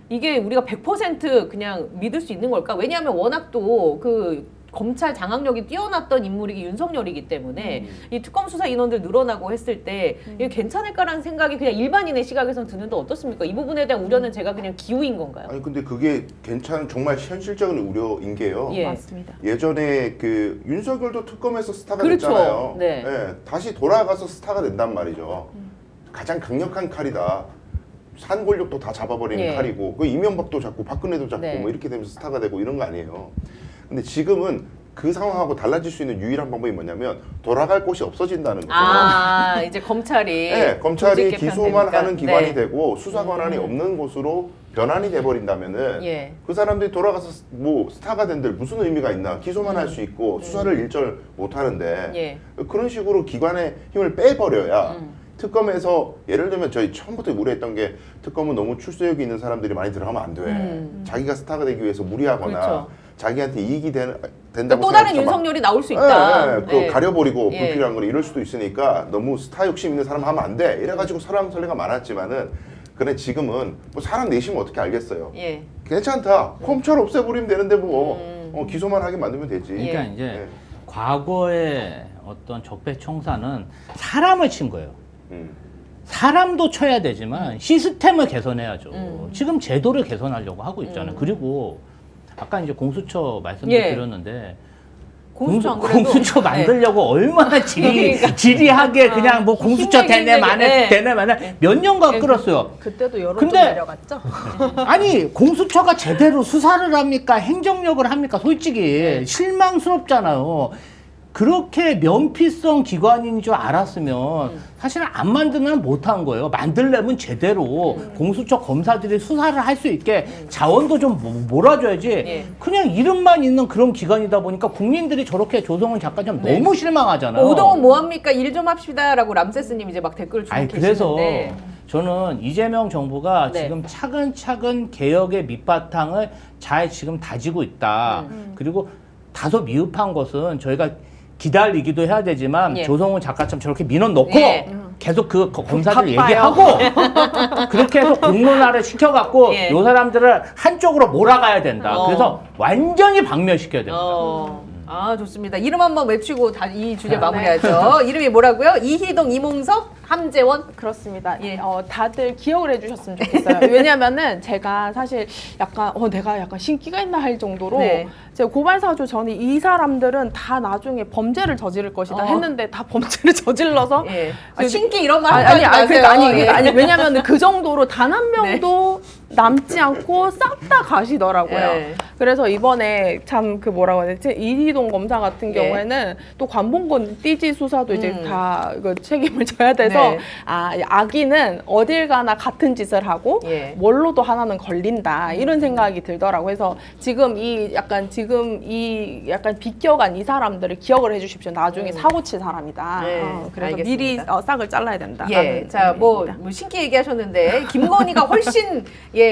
이게 우리가 100% 그냥 믿을 수 있는 걸까? 왜냐하면 워낙 또 그 검찰 장악력이 뛰어났던 인물이 윤석열이기 때문에 이 특검 수사 인원들 늘어나고 했을 때 이게 괜찮을까라는 생각이 그냥 일반인의 시각에서는 드는데 어떻습니까? 이 부분에 대한 우려는 제가 그냥 기우인 건가요? 아니 근데 그게 괜찮은 정말 현실적인 우려인 게요. 예. 맞습니다. 예전에 그 윤석열도 특검에서 스타가 그렇죠. 됐잖아요. 네. 예, 다시 돌아가서 스타가 된단 말이죠. 가장 강력한 칼이다. 산 권력도 다 잡아버리는 예. 칼이고 그 이명박도 잡고 박근혜도 잡고 네. 뭐 이렇게 되면서 스타가 되고 이런 거 아니에요. 근데 지금은 그 상황하고 달라질 수 있는 유일한 방법이 뭐냐면 돌아갈 곳이 없어진다는 거죠. 아, 이제 검찰이 네, 검찰이 조직 기소만 개편되니까. 하는 기관이 네. 되고 수사 권한이 없는 곳으로 변환이 돼버린다면은 예. 그 사람들이 돌아가서 뭐 스타가 된들 무슨 의미가 있나? 기소만 할 수 있고 수사를 일절 못 하는데 예. 그런 식으로 기관의 힘을 빼버려야 특검에서 예를 들면 저희 처음부터 우려했던 게 특검은 너무 출세욕이 있는 사람들이 많이 들어가면 안 돼. 자기가 스타가 되기 위해서 무리하거나 그렇죠. 자기한테 이익이 된다고 그러니까 또 다른 생각해서 막 윤석열이 나올 수 있다. 예, 그거 예. 가려버리고 예. 불필요한 거는 이럴 수도 있으니까 너무 스타 욕심 있는 사람 하면 안 돼. 이래가지고 설왕설래가 많았지만은 그래 지금은 뭐 사람 내심은 어떻게 알겠어요. 예. 괜찮다. 검찰 없애버리면 되는데 뭐 기소만 하게 만들면 되지. 그러니까 예. 이제 예. 과거의 어떤 적폐청산은 사람을 친 거예요. 음. 사람도 쳐야 되지만 시스템을 개선해야죠. 지금 제도를 개선하려고 하고 있잖아요. 그리고 아까 이제 공수처 말씀도 예. 드렸는데 공수처 안 그래도 공수처 네. 만들려고 얼마나 지리하게 그냥 뭐 공수처 힘들게 되네 마네 네. 되네 마네 몇 년간 끌었어요. 그때도 여론 근데- 좀 내려갔죠. 아니 공수처가 제대로 수사를 합니까? 행정력을 합니까? 솔직히 실망스럽잖아요. 그렇게 면피성 기관인 줄 알았으면 사실은 안 만들면 못한 거예요. 만들려면 제대로 공수처 검사들이 수사를 할 수 있게 자원도 좀 몰아줘야지. 예. 그냥 이름만 있는 그런 기관이다 보니까 국민들이 저렇게 조성은 작가처럼 네. 너무 실망하잖아요. 오동은 뭐합니까? 일 좀 합시다라고 람세스님 이제 막 댓글 주고 아니 그래서 계시는데 저는 이재명 정부가 네. 지금 차근차근 개혁의 밑바탕을 잘 지금 다지고 있다. 그리고 다소 미흡한 것은 저희가 기다리기도 해야 되지만 예. 조성훈 작가처럼 저렇게 민원 넣고 예. 계속 그 검사들 바빠요. 얘기하고 그렇게 해서 공론화를 시켜갖고 예. 요 사람들을 한쪽으로 몰아가야 된다. 어. 그래서 완전히 박멸시켜야 됩니다. 아 좋습니다. 이름 한번 외치고 이 주제 마무리하죠. 이름이 뭐라고요? 이희동, 이몽석, 함재원. 그렇습니다. 예. 다들 기억을 해주셨으면 좋겠어요. 왜냐면은 제가 사실 약간 내가 약간 신기가 있나 할 정도로 네. 제가 고발사주 전에 이 사람들은 다 나중에 범죄를 저지를 것이다 했는데 다 범죄를 저질러서 예. 그- 신기 이런 말 아니, 하지 아니, 마세요. 예. 아니, 왜냐면 그 정도로 단 한 명도 남지 않고 싹 다 가시더라고요. 예. 그래서 이번에 참 그 뭐라고 해야 되지? 이희동 검사 같은 예. 경우에는 또 관봉권 띠지 수사도 이제 다 이거 책임을 져야 돼서 네. 악인은 어딜 가나 같은 짓을 하고 예. 뭘로도 하나는 걸린다 이런 생각이 들더라고요. 그래서 지금 이 약간 비껴간 이 사람들을 기억을 해주십시오. 나중에 사고 칠 사람이다. 네, 그래서 알겠습니다. 미리 싹을 잘라야 된다. 예, 자, 뭐 신기 얘기하셨는데 김건희가 훨씬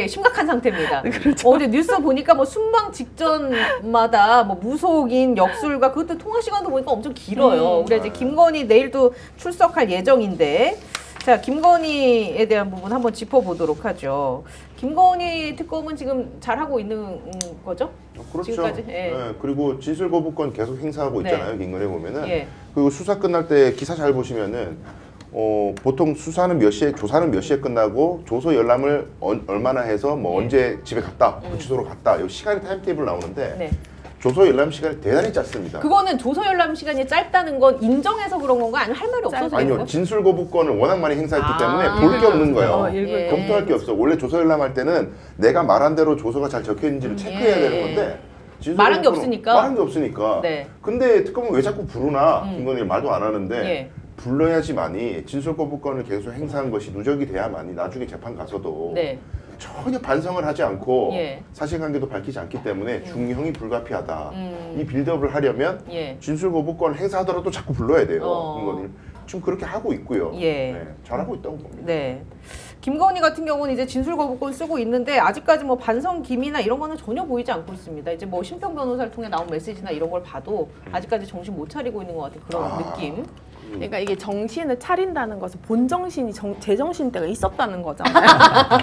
심각한 상태입니다. 어제 뉴스 보니까 뭐 순방 직전마다 뭐 무속인 역술가 그것도 통화 시간도 보니까 엄청 길어요. 우리 이제 김건희 내일도 출석할 예정인데. 자, 김건희에 대한 부분 한번 짚어보도록 하죠. 김건희 특검은 지금 잘하고 있는 거죠? 그렇죠. 지금까지? 예. 네, 그리고 진술 거부권 계속 행사하고 네. 있잖아요. 김건희 보면은. 예. 그리고 수사 끝날 때 기사 잘 보시면은 보통 수사는 몇 시에 조사는 몇 시에 끝나고 조서 열람을 얼마나 해서 뭐 예. 언제 집에 갔다, 구치소로 갔다. 이 시간이 타임테이블 나오는데 네. 조서 열람 시간이 대단히 짧습니다. 그거는 조서 열람 시간이 짧다는 건 인정해서 그런 건가 아니면 할 말이 없어서 그런 아니요, 거? 진술 거부권을 워낙 많이 행사했기 아, 때문에 볼 게 없는 거예요. 예. 검토할 게 없어. 원래 조서 열람할 때는 내가 말한 대로 조서가 잘 적혀 있는지를 체크해야 예. 되는 건데 진술 말한 게 거부권은 없으니까. 말한 게 없으니까. 네. 근데 특검은 왜 자꾸 부르나? 김건희 말도 안 하는데 예. 불러야지만이 진술 거부권을 계속 행사한 것이 누적이 돼야만이 나중에 재판 가서도 네. 전혀 반성을 하지 않고 예. 사실관계도 밝히지 않기 때문에 중형이 불가피하다. 음. 이 빌드업을 하려면 예. 진술 거부권을 행사하더라도 자꾸 불러야 돼요. 어. 김건희 지금 그렇게 하고 있고요. 예. 네, 잘하고 있다고 봅니다. 네. 김건희 같은 경우는 이제 진술 거부권 쓰고 있는데 아직까지 뭐 반성 기미나 이런 거는 전혀 보이지 않고 있습니다. 이제 뭐 심평 변호사를 통해 나온 메시지나 이런 걸 봐도 아직까지 정신 못 차리고 있는 것 같은 그런 느낌. 그러니까 이게 정신을 차린다는 것은 본 정신이 제정신 때가 있었다는 거잖아요.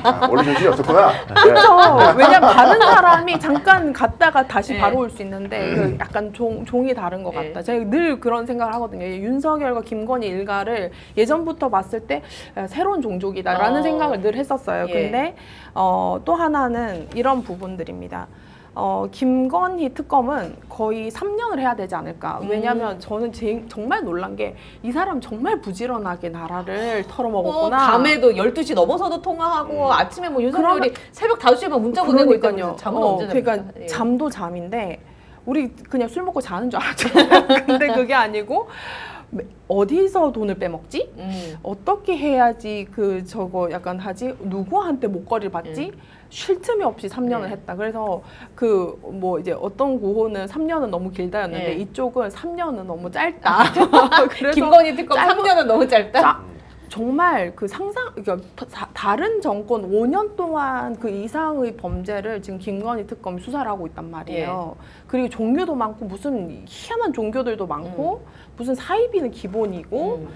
아, 원래 정신이 없었구나. 그렇죠. 왜냐면 다른 사람이 잠깐 갔다가 다시 네. 바로 올 수 있는데 그 약간 종이 다른 것 같다. 네. 제가 늘 그런 생각을 하거든요. 윤석열과 김건희 일가를 예전부터 봤을 때 새로운 종족이다라는 생각을 늘 했었어요. 예. 근데 또 하나는 이런 부분들입니다. 김건희 특검은 거의 3년을 해야 되지 않을까. 왜냐하면 저는 정말 놀란 게 이 사람 정말 부지런하게 나라를 털어먹었구나. 밤에도 12시 넘어서도 통화하고 아침에 뭐 윤석열이 새벽 5시에만 문자 보내고 있다고 잠은 언제 그러니까 잡니까? 예. 잠도 잠인데 우리 그냥 술 먹고 자는 줄 알았죠. 근데 그게 아니고 어디서 돈을 빼먹지? 어떻게 해야지 저거 약간 하지? 누구한테 목걸이를 받지? 쉴 틈이 없이 3년을 했다. 그래서 뭐 이제 어떤 구호는 3년은 너무 길다였는데 네. 이쪽은 3년은 너무 짧다. 그래서 김건희 특검 3년은 너무 짧다? 정말 그러니까 다른 정권 5년 동안 그 이상의 범죄를 지금 김건희 특검이 수사를 하고 있단 말이에요. 그리고 종교도 많고 무슨 희한한 종교들도 많고 무슨 사이비는 기본이고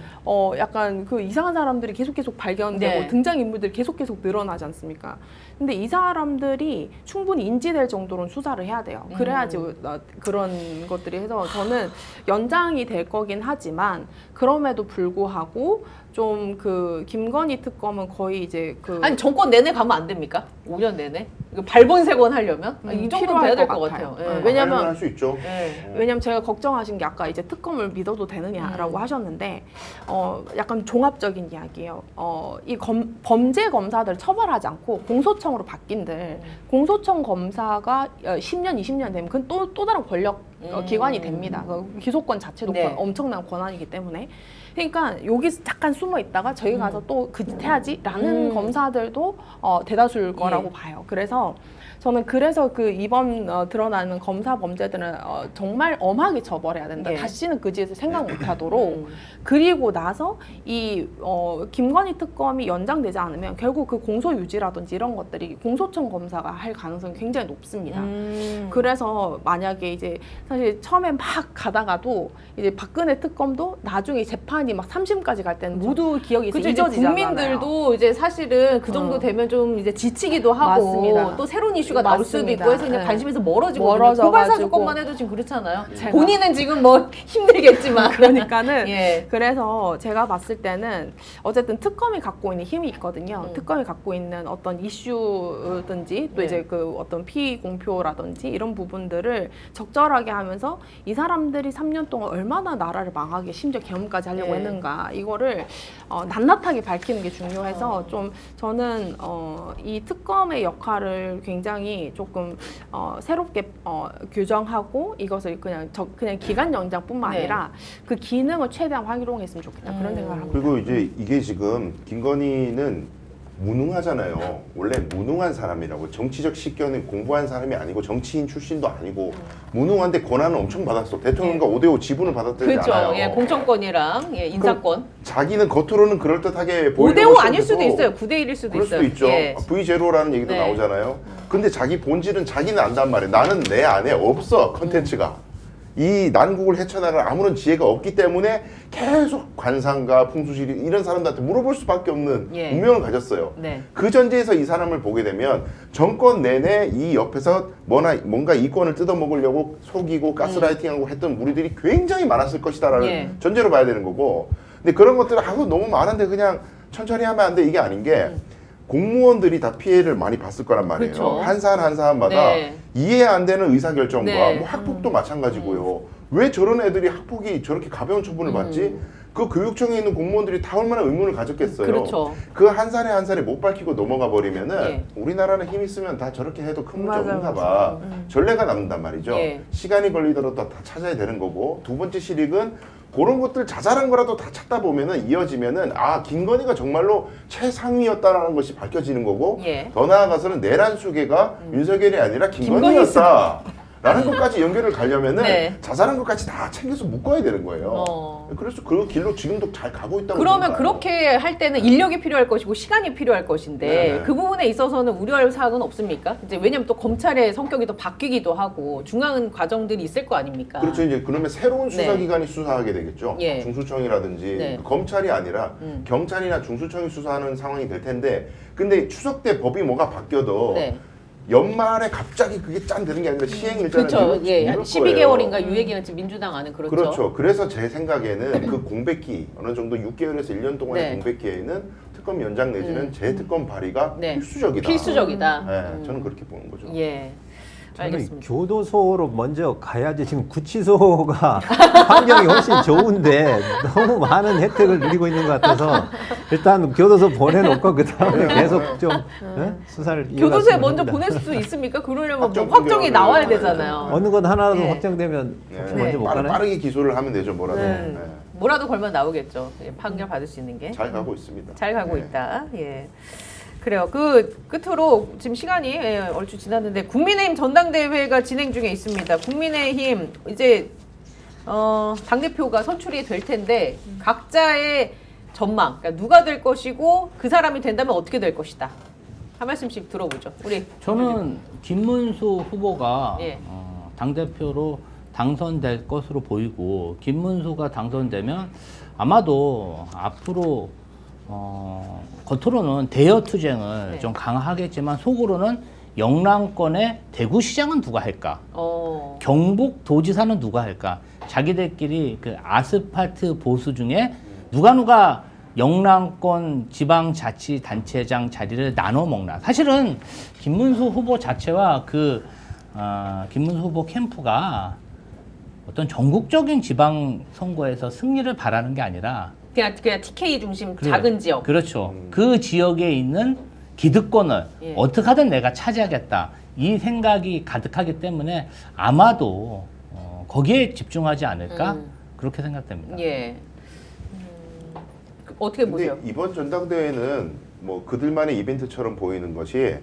약간 그 이상한 사람들이 계속 발견되고 네. 등장인물들이 계속 늘어나지 않습니까? 근데 이 사람들이 충분히 인지될 정도로는 수사를 해야 돼요. 그래야지 그런 것들이 해서 저는 연장이 될 거긴 하지만 그럼에도 불구하고 좀 김건희 특검은 거의 이제 아니 정권 내내 가면 안 됩니까? 5년 내내? 이거 발본색원 하려면? 이 정도는 필요할 돼야 될 것 것 같아요. 같아요. 예. 왜냐면 할수 있죠. 예. 왜냐면 제가 걱정하신 게 아까 이제 특검을 믿어도 되느냐라고 하셨는데 약간 종합적인 이야기예요. 이 범죄 검사들 처벌하지 않고 공소청으로 바뀐들 공소청 검사가 10년, 20년 되면 그건 또 다른 권력 기관이 됩니다. 그 기소권 자체도 네. 엄청난 권한이기 때문에. 그러니까 여기 잠깐 숨어 있다가 저희 가서 또 그 짓 해야지라는 검사들도 대다수일 거라고 봐요. 그래서 저는 이번 드러나는 검사 범죄들은 정말 엄하게 처벌해야 된다. 예. 다시는 그 짓을 생각 못하도록. 그리고 나서 이 김건희 특검이 연장되지 않으면 결국 그 공소 유지라든지 이런 것들이 공소청 검사가 할 가능성이 굉장히 높습니다. 그래서 만약에 이제 사실 처음에 막 가다가도 이제 박근혜 특검도 나중에 재판이 막 3심까지 갈 때는 모두 기억이 그죠, 이제 잊어지잖아요. 국민들도 이제 사실은 그 정도 되면 좀 이제 지치기도 하고 맞습니다. 또 새로운 이슈가 나올 수도 맞습니다. 있고 해서 이제 네. 관심에서 멀어지거든요. 멀어져가지고. 고발사 조건만 해도 지금 그렇잖아요. 제가- 본인은 지금 뭐 힘들겠지만 그러니까는 예. 그래서 제가 봤을 때는 어쨌든 특검이 갖고 있는 힘이 있거든요. 특검이 갖고 있는 어떤 이슈든지 또 네. 이제 그 어떤 피공표라든지 이런 부분들을 적절하게 하면서 이 사람들이 3년 동안 얼마나 나라를 망하게 심지어 계엄까지 하려고 네. 했는가 이거를 낱낱하게 밝히는 게 중요해서 좀 저는 이 특검의 역할을 굉장히 조금 새롭게 규정하고 이것을 그냥 기간 연장뿐만 네. 아니라 그 기능을 최대한 활용했으면 좋겠다 그런 생각을 합니다. 그리고 이제 이게 지금 김건희는 무능하잖아요. 원래 무능한 사람이라고 정치적 식견은 공부한 사람이 아니고 정치인 출신도 아니고 무능한데 권한을 엄청 받았어. 대통령과 5대5 지분을 받았다지 그렇죠. 않아요. 예, 공천권이랑 인사권. 자기는 겉으로는 그럴듯하게 보이려고 5대5 아닐 수도 시험해도 있어요. 9대1일 수도 그럴 있어요. 수도 있죠. 예. V0라는 얘기도 네. 나오잖아요. 근데 자기 본질은 자기는 안단 말이에요. 나는 내 안에 없어 컨텐츠가. 이 난국을 헤쳐나갈 아무런 지혜가 없기 때문에 계속 관상가, 풍수지리 이런 사람들한테 물어볼 수밖에 없는 예. 운명을 가졌어요. 네. 그 전제에서 이 사람을 보게 되면 정권 내내 이 옆에서 뭔가 이권을 뜯어먹으려고 속이고 가스라이팅하고 했던 무리들이 굉장히 많았을 것이다라는 예. 전제로 봐야 되는 거고, 근데 그런 것들을 하고 너무 많은데 그냥 천천히 하면 안 돼, 이게 아닌 게 공무원들이 다 피해를 많이 봤을 거란 말이에요. 그렇죠. 한 사안 한 사안마다 네. 이해 안 되는 의사결정과 네. 뭐 학폭도 마찬가지고요. 왜 저런 애들이 학폭이 저렇게 가벼운 처분을 받지? 그 교육청에 있는 공무원들이 다 얼마나 의문을 가졌겠어요. 그렇죠. 그 한 살에 한 살에 못 밝히고 넘어가 버리면은 예. 우리나라는 힘 있으면 다 저렇게 해도 큰 문제 맞아요, 없는가 봐. 전례가 남는단 말이죠. 예. 시간이 걸리더라도 다 찾아야 되는 거고, 두 번째 실익은 그런 것들 자잘한 거라도 다 찾다 보면은 이어지면은 김건희가 정말로 최상위였다라는 것이 밝혀지는 거고, 예. 더 나아가서는 내란 수괴가 윤석열이 아니라 김건희였다. 라는 것까지 연결을 가려면은 네. 자잘한 것까지 다 챙겨서 묶어야 되는 거예요. 어. 그래서 그 길로 지금도 잘 가고 있다고. 그러면 생각해요. 그렇게 할 때는 인력이 필요할 것이고 시간이 필요할 것인데 네네. 그 부분에 있어서는 우려할 사항은 없습니까? 이제 왜냐면 또 검찰의 성격이 또 바뀌기도 하고 중요한 과정들이 있을 거 아닙니까? 그렇죠. 이제 그러면 새로운 네. 수사기관이 수사하게 되겠죠. 예. 중수청이라든지 네. 검찰이 아니라 경찰이나 중수청이 수사하는 상황이 될 텐데, 근데 추석 때 법이 뭐가 바뀌어도 네. 연말에 갑자기 그게 짠 되는 게 아니라 시행 일자는 그렇죠. 예, 한 이룰 12개월인가 거예요. 유예기간 지금 민주당 안은 그렇죠. 그렇죠. 그래서 제 생각에는 그 공백기 어느 정도 6개월에서 1년 동안의 네. 공백기에는 특검 연장 내지는 재특검 발의가 네. 필수적이다. 필수적이다. 네, 저는 그렇게 보는 거죠. 예. 저는 알겠습니다. 교도소로 먼저 가야지. 지금 구치소가 환경이 훨씬 좋은데 너무 많은 혜택을 누리고 있는 것 같아서 일단 교도소 보내놓고 그 다음에 계속 좀 수사를 교도소에 이어갔으면 먼저 합니다. 보낼 수 있습니까? 그러려면 뭐 확정 확정이 판결을 나와야 내야죠. 되잖아요. 어느 것 하나라도 네. 확정되면 네. 먼저 못 가나요? 빠르게 기소를 하면 되죠, 뭐라도. 네. 네. 뭐라도 걸면 나오겠죠. 예, 판결 받을 수 있는 게. 잘 가고 있습니다. 잘 가고 네. 있다. 예. 그래요. 그 끝으로 지금 시간이 얼추 지났는데 국민의힘 전당대회가 진행 중에 있습니다. 국민의힘 이제 당 대표가 선출이 될 텐데 각자의 전망, 그러니까 누가 될 것이고 그 사람이 된다면 어떻게 될 것이다. 한 말씀씩 들어보죠. 우리 저는 김문수 후보가 예. 당대표로 당선될 것으로 보이고, 김문수가 당선되면 아마도 앞으로 겉으로는 대여 투쟁을 네. 좀 강화하겠지만 속으로는 영남권의 대구시장은 누가 할까? 경북 도지사는 누가 할까? 자기들끼리 그 아스팔트 보수 중에 누가 영남권 지방자치단체장 자리를 나눠 먹나? 사실은 김문수 후보 자체와 김문수 후보 캠프가 어떤 전국적인 지방 선거에서 승리를 바라는 게 아니라 그냥 TK 중심 그래, 작은 지역. 그렇죠. 그 지역에 있는 기득권을 예. 어떻게 하든 내가 차지하겠다. 이 생각이 가득하기 때문에 아마도 거기에 집중하지 않을까? 그렇게 생각됩니다. 예. 어떻게 보세요? 근데 이번 전당대회는 뭐 그들만의 이벤트처럼 보이는 것이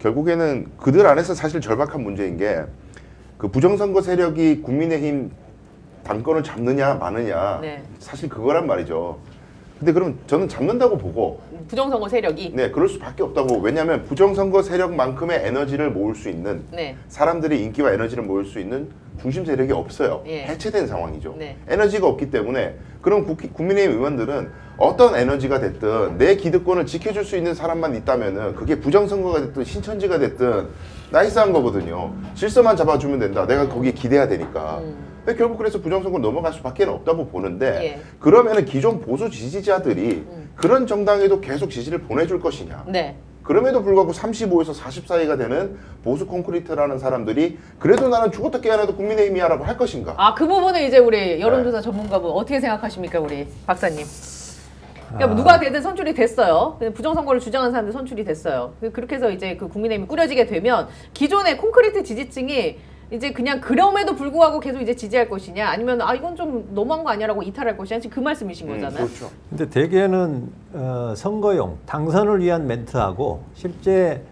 결국에는 그들 안에서 사실 절박한 문제인 게 그 부정선거 세력이 국민의힘 당권을 잡느냐 마느냐 네. 사실 그거란 말이죠. 근데 그럼 저는 잡는다고 보고, 부정선거 세력이. 네, 그럴 수밖에 없다고. 왜냐하면 부정선거 세력만큼의 에너지를 모을 수 있는, 네. 사람들의 인기와 에너지를 모을 수 있는 중심 세력이 없어요. 예. 해체된 상황이죠. 네. 에너지가 없기 때문에 그럼 국민의힘 의원들은 어떤 에너지가 됐든 내 기득권을 지켜줄 수 있는 사람만 있다면은 그게 부정선거가 됐든 신천지가 됐든 나이스한 거거든요. 질서만 잡아주면 된다. 내가 거기에 기대야 되니까. 근데 결국 그래서 부정선거로 넘어갈 수밖에 없다고 보는데, 예. 그러면은 기존 보수 지지자들이 그런 정당에도 계속 지지를 보내줄 것이냐. 네. 그럼에도 불구하고 35에서 40 사이가 되는 보수 콘크리트라는 사람들이 그래도 나는 죽었다 깨어나도 국민의힘이야라고 할 것인가? 그 부분은 이제 우리 여론조사 네. 전문가분 어떻게 생각하십니까, 우리 박사님? 그러니까 뭐 누가 되든 선출이 됐어요. 부정선거를 주장하는 사람들 선출이 됐어요. 그렇게 해서 이제 그 국민의힘이 꾸려지게 되면 기존의 콘크리트 지지층이 이제 그냥 그럼에도 불구하고 계속 이제 지지할 것이냐, 아니면 이건 좀 너무한 거 아니야라고 이탈할 것이냐, 지금 그 말씀이신 거잖아요. 그렇죠. 근데 대개는 선거용 당선을 위한 멘트하고 실제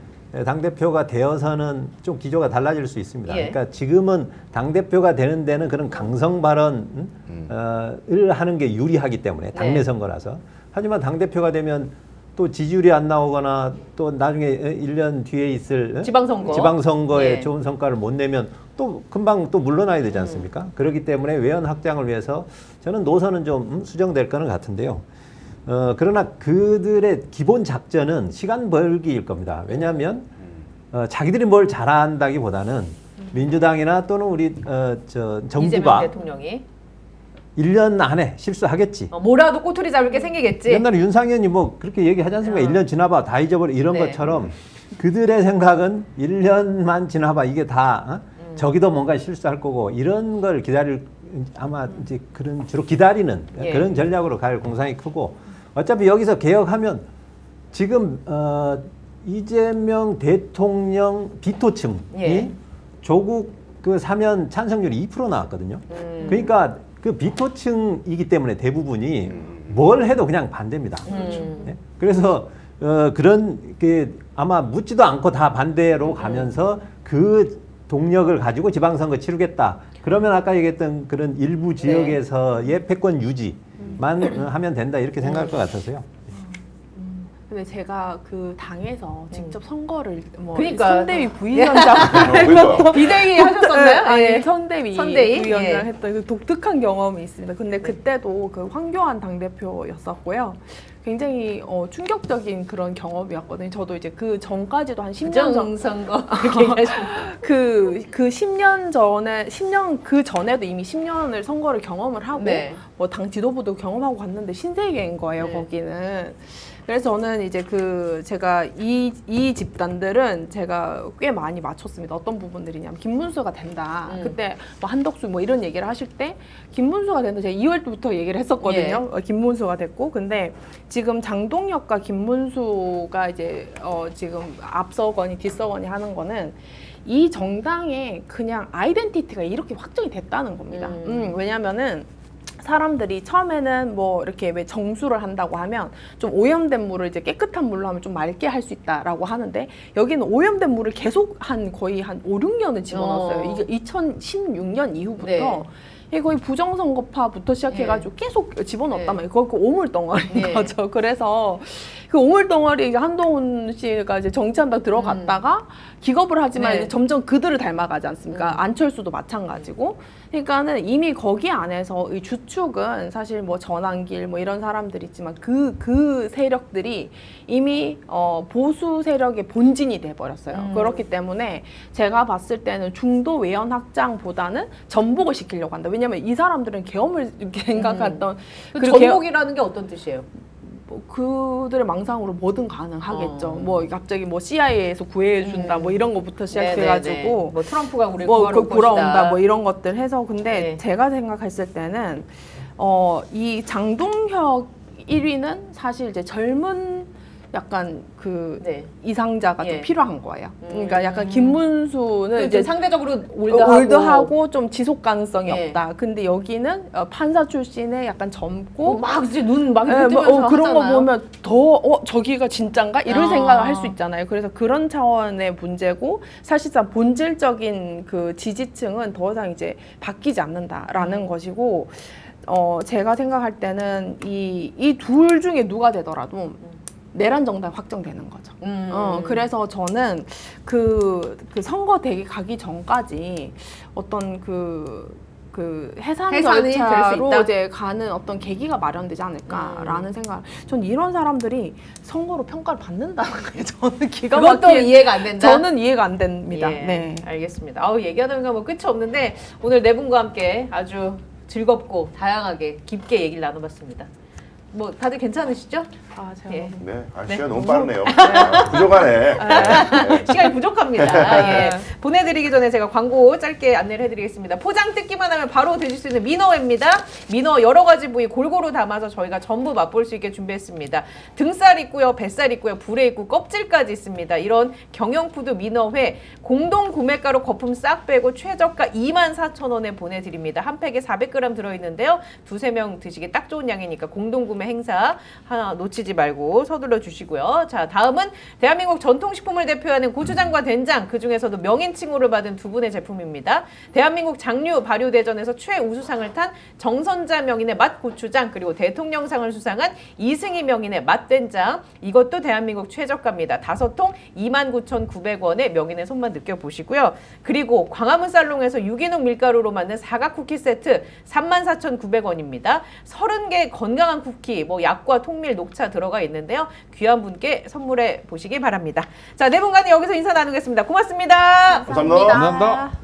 당대표가 되어서는 좀 기조가 달라질 수 있습니다. 예. 그러니까 지금은 당대표가 되는 데는 그런 강성 발언을 하는 게 유리하기 때문에 당내 네. 선거라서. 하지만 당대표가 되면 또 지지율이 안 나오거나 또 나중에 1년 뒤에 있을 지방선거. 지방선거에 예. 좋은 성과를 못 내면 또 금방 또 물러나야 되지 않습니까? 그렇기 때문에 외연 확장을 위해서 저는 노선은 좀 수정될 거는 같은데요. 그러나 그들의 기본 작전은 시간 벌기일 겁니다. 왜냐하면 자기들이 뭘 잘한다기보다는 민주당이나 또는 우리 이재명 정부가 대통령이 1년 안에 실수하겠지. 뭐라도 꼬투리 잡을 게 생기겠지. 옛날에 윤상현이 뭐 그렇게 얘기하지 않습니까? 1년 지나봐 다 잊어버려 이런 네. 것처럼 그들의 생각은 1년만 지나봐 이게 다 저기도 뭔가 실수할 거고 이런 걸 기다릴 아마 이제 그런 주로 기다리는 예. 그런 전략으로 갈 공산이 크고 어차피 여기서 개혁하면 지금 이재명 대통령 비토층이 예. 조국 그 사면 찬성률이 2% 나왔거든요. 그러니까 그 비토층이기 때문에 대부분이 뭘 해도 그냥 반대입니다. 네? 그래서 그런 그 아마 묻지도 않고 다 반대로 가면서 그 동력을 가지고 지방선거 치르겠다. 그러면 아까 얘기했던 그런 일부 지역에서의 패권 유지만 하면 된다 이렇게 생각할 것 같아서요. 근데 제가 그 당에서 직접 선거를 뭐 그러니까. 선대위 부위원장 그러니까. 비대위 하셨었나요? 아니 예. 선대위 선대위? 부위원장 예. 했던 그 독특한 경험이 있습니다. 근데 그때도 그 황교안 당대표였었고요. 굉장히 충격적인 그런 경험이었거든요. 저도 이제 그 전까지도 한 10년 전 부정선거 그렇게 얘기하시면 그 10년 전에 10년 그 전에도 이미 10년을 선거를 경험을 하고 네. 뭐 당 지도부도 경험하고 갔는데 신세계인 거예요. 네. 거기는. 그래서 저는 이제 제가 이 집단들은 제가 꽤 많이 맞췄습니다. 어떤 부분들이냐면 김문수가 된다. 그때 뭐 한덕수 뭐 이런 얘기를 하실 때 김문수가 된다. 제가 2월 때부터 얘기를 했었거든요. 김문수가 됐고, 근데 지금 장동혁과 김문수가 이제 지금 앞서거니 뒤서거니 하는 거는 이 정당의 그냥 아이덴티티가 이렇게 확정이 됐다는 겁니다. 왜냐면은 사람들이 처음에는 뭐 이렇게 왜 정수를 한다고 하면 좀 오염된 물을 이제 깨끗한 물로 하면 좀 맑게 할 수 있다라고 하는데 여기는 오염된 물을 계속 거의 한 5, 6년을 집어넣었어요. 이게 2016년 이후부터 네. 이게 거의 부정선거파부터 시작해가지고 계속 집어넣었단 말이에요. 그거 그 오물덩어리인 거죠. 그래서 그 오물덩어리 이제 한동훈 씨가 이제 정치한다고 들어갔다가 기겁을 하지만 이제 점점 그들을 닮아가지 않습니까? 안철수도 마찬가지고. 그러니까는 이미 거기 안에서 이 주축은 사실 뭐 전환길 뭐 이런 사람들이 있지만 그 세력들이 이미 보수 세력의 본진이 돼버렸어요. 그렇기 때문에 제가 봤을 때는 중도 외연 확장보다는 전복을 시키려고 한다. 왜냐면 이 사람들은 계엄을 생각했던 그 전복이라는 게 어떤 뜻이에요? 그들의 망상으로 뭐든 가능하겠죠. 뭐 갑자기 뭐 CIA에서 구해준다 뭐 이런 거부터 시작해가지고 네네네. 뭐 트럼프가 우리 뭐 구하러 올 구라온다 것이다. 뭐 이런 것들 해서 근데 네. 제가 생각했을 때는 이 장동혁 1위는 사실 이제 젊은 약간 그 네. 이상자가 예. 좀 필요한 거예요. 그러니까 약간 김문수는 이제 이제 상대적으로 올드하고 좀 지속 가능성이 예. 없다. 근데 여기는 판사 출신의 약간 젊고 막 이제 눈막 예, 뜨면서 그런 거 하잖아요. 보면 더 저기가 진짠가 이런 아. 생각을 할 수 있잖아요. 그래서 그런 차원의 문제고 사실상 본질적인 그 지지층은 더 이상 이제 바뀌지 않는다라는 것이고 제가 생각할 때는 이 둘 중에 누가 되더라도 내란 정당 확정되는 거죠. 그래서 저는 그 선거대기 가기 전까지 어떤 그 해산 해산이 될수 절차로 있다? 이제 가는 어떤 계기가 마련되지 않을까라는 생각. 전 이런 사람들이 선거로 평가를 받는다는 게 저는 기가 그것도 막히게 이해가 안 된다. 저는 이해가 안 됩니다. 예, 네. 알겠습니다. 아우 얘기하다 보니까 뭐 끝이 없는데 오늘 네 분과 함께 아주 즐겁고 다양하게 깊게 얘기를 나눠봤습니다. 뭐 다들 괜찮으시죠? 아, 제가 예. 너무 네, 시간 너무 빠르네요. 부족하네. 네. 시간이 부족합니다. 예. 보내드리기 전에 제가 광고 짧게 안내를 해드리겠습니다. 포장 뜯기만 하면 바로 드실 수 있는 민어회입니다. 민어 여러 가지 부위 골고루 담아서 저희가 전부 맛볼 수 있게 준비했습니다. 등살 있고요, 뱃살 있고요, 불에 있고 껍질까지 있습니다. 이런 경영푸드 민어회 공동 구매가로 거품 싹 빼고 최저가 24,000원에 보내드립니다. 한 팩에 400g 들어있는데요. 두세 명 드시기 딱 좋은 양이니까 공동 구매 행사 하나 놓치지 말고 서둘러 주시고요. 자, 다음은 대한민국 전통식품을 대표하는 고추장과 된장, 그 중에서도 명인 연예인 칭호를 받은 두 분의 제품입니다. 대한민국 장류 발효대전에서 최우수상을 탄 정선자 명인의 맛고추장, 그리고 대통령상을 수상한 이승희 명인의 맛된장, 이것도 대한민국 최저가입니다. 5통 29,900원에 명인의 손만 느껴보시고요. 그리고 광화문 살롱에서 유기농 밀가루로 만든 사각 쿠키 세트 34,900원입니다. 30개 건강한 쿠키, 뭐 약과 통밀, 녹차 들어가 있는데요. 귀한 분께 선물해 보시기 바랍니다. 자, 네 분간에 여기서 인사 나누겠습니다. 고맙습니다. 감사합니다. 감사합니다.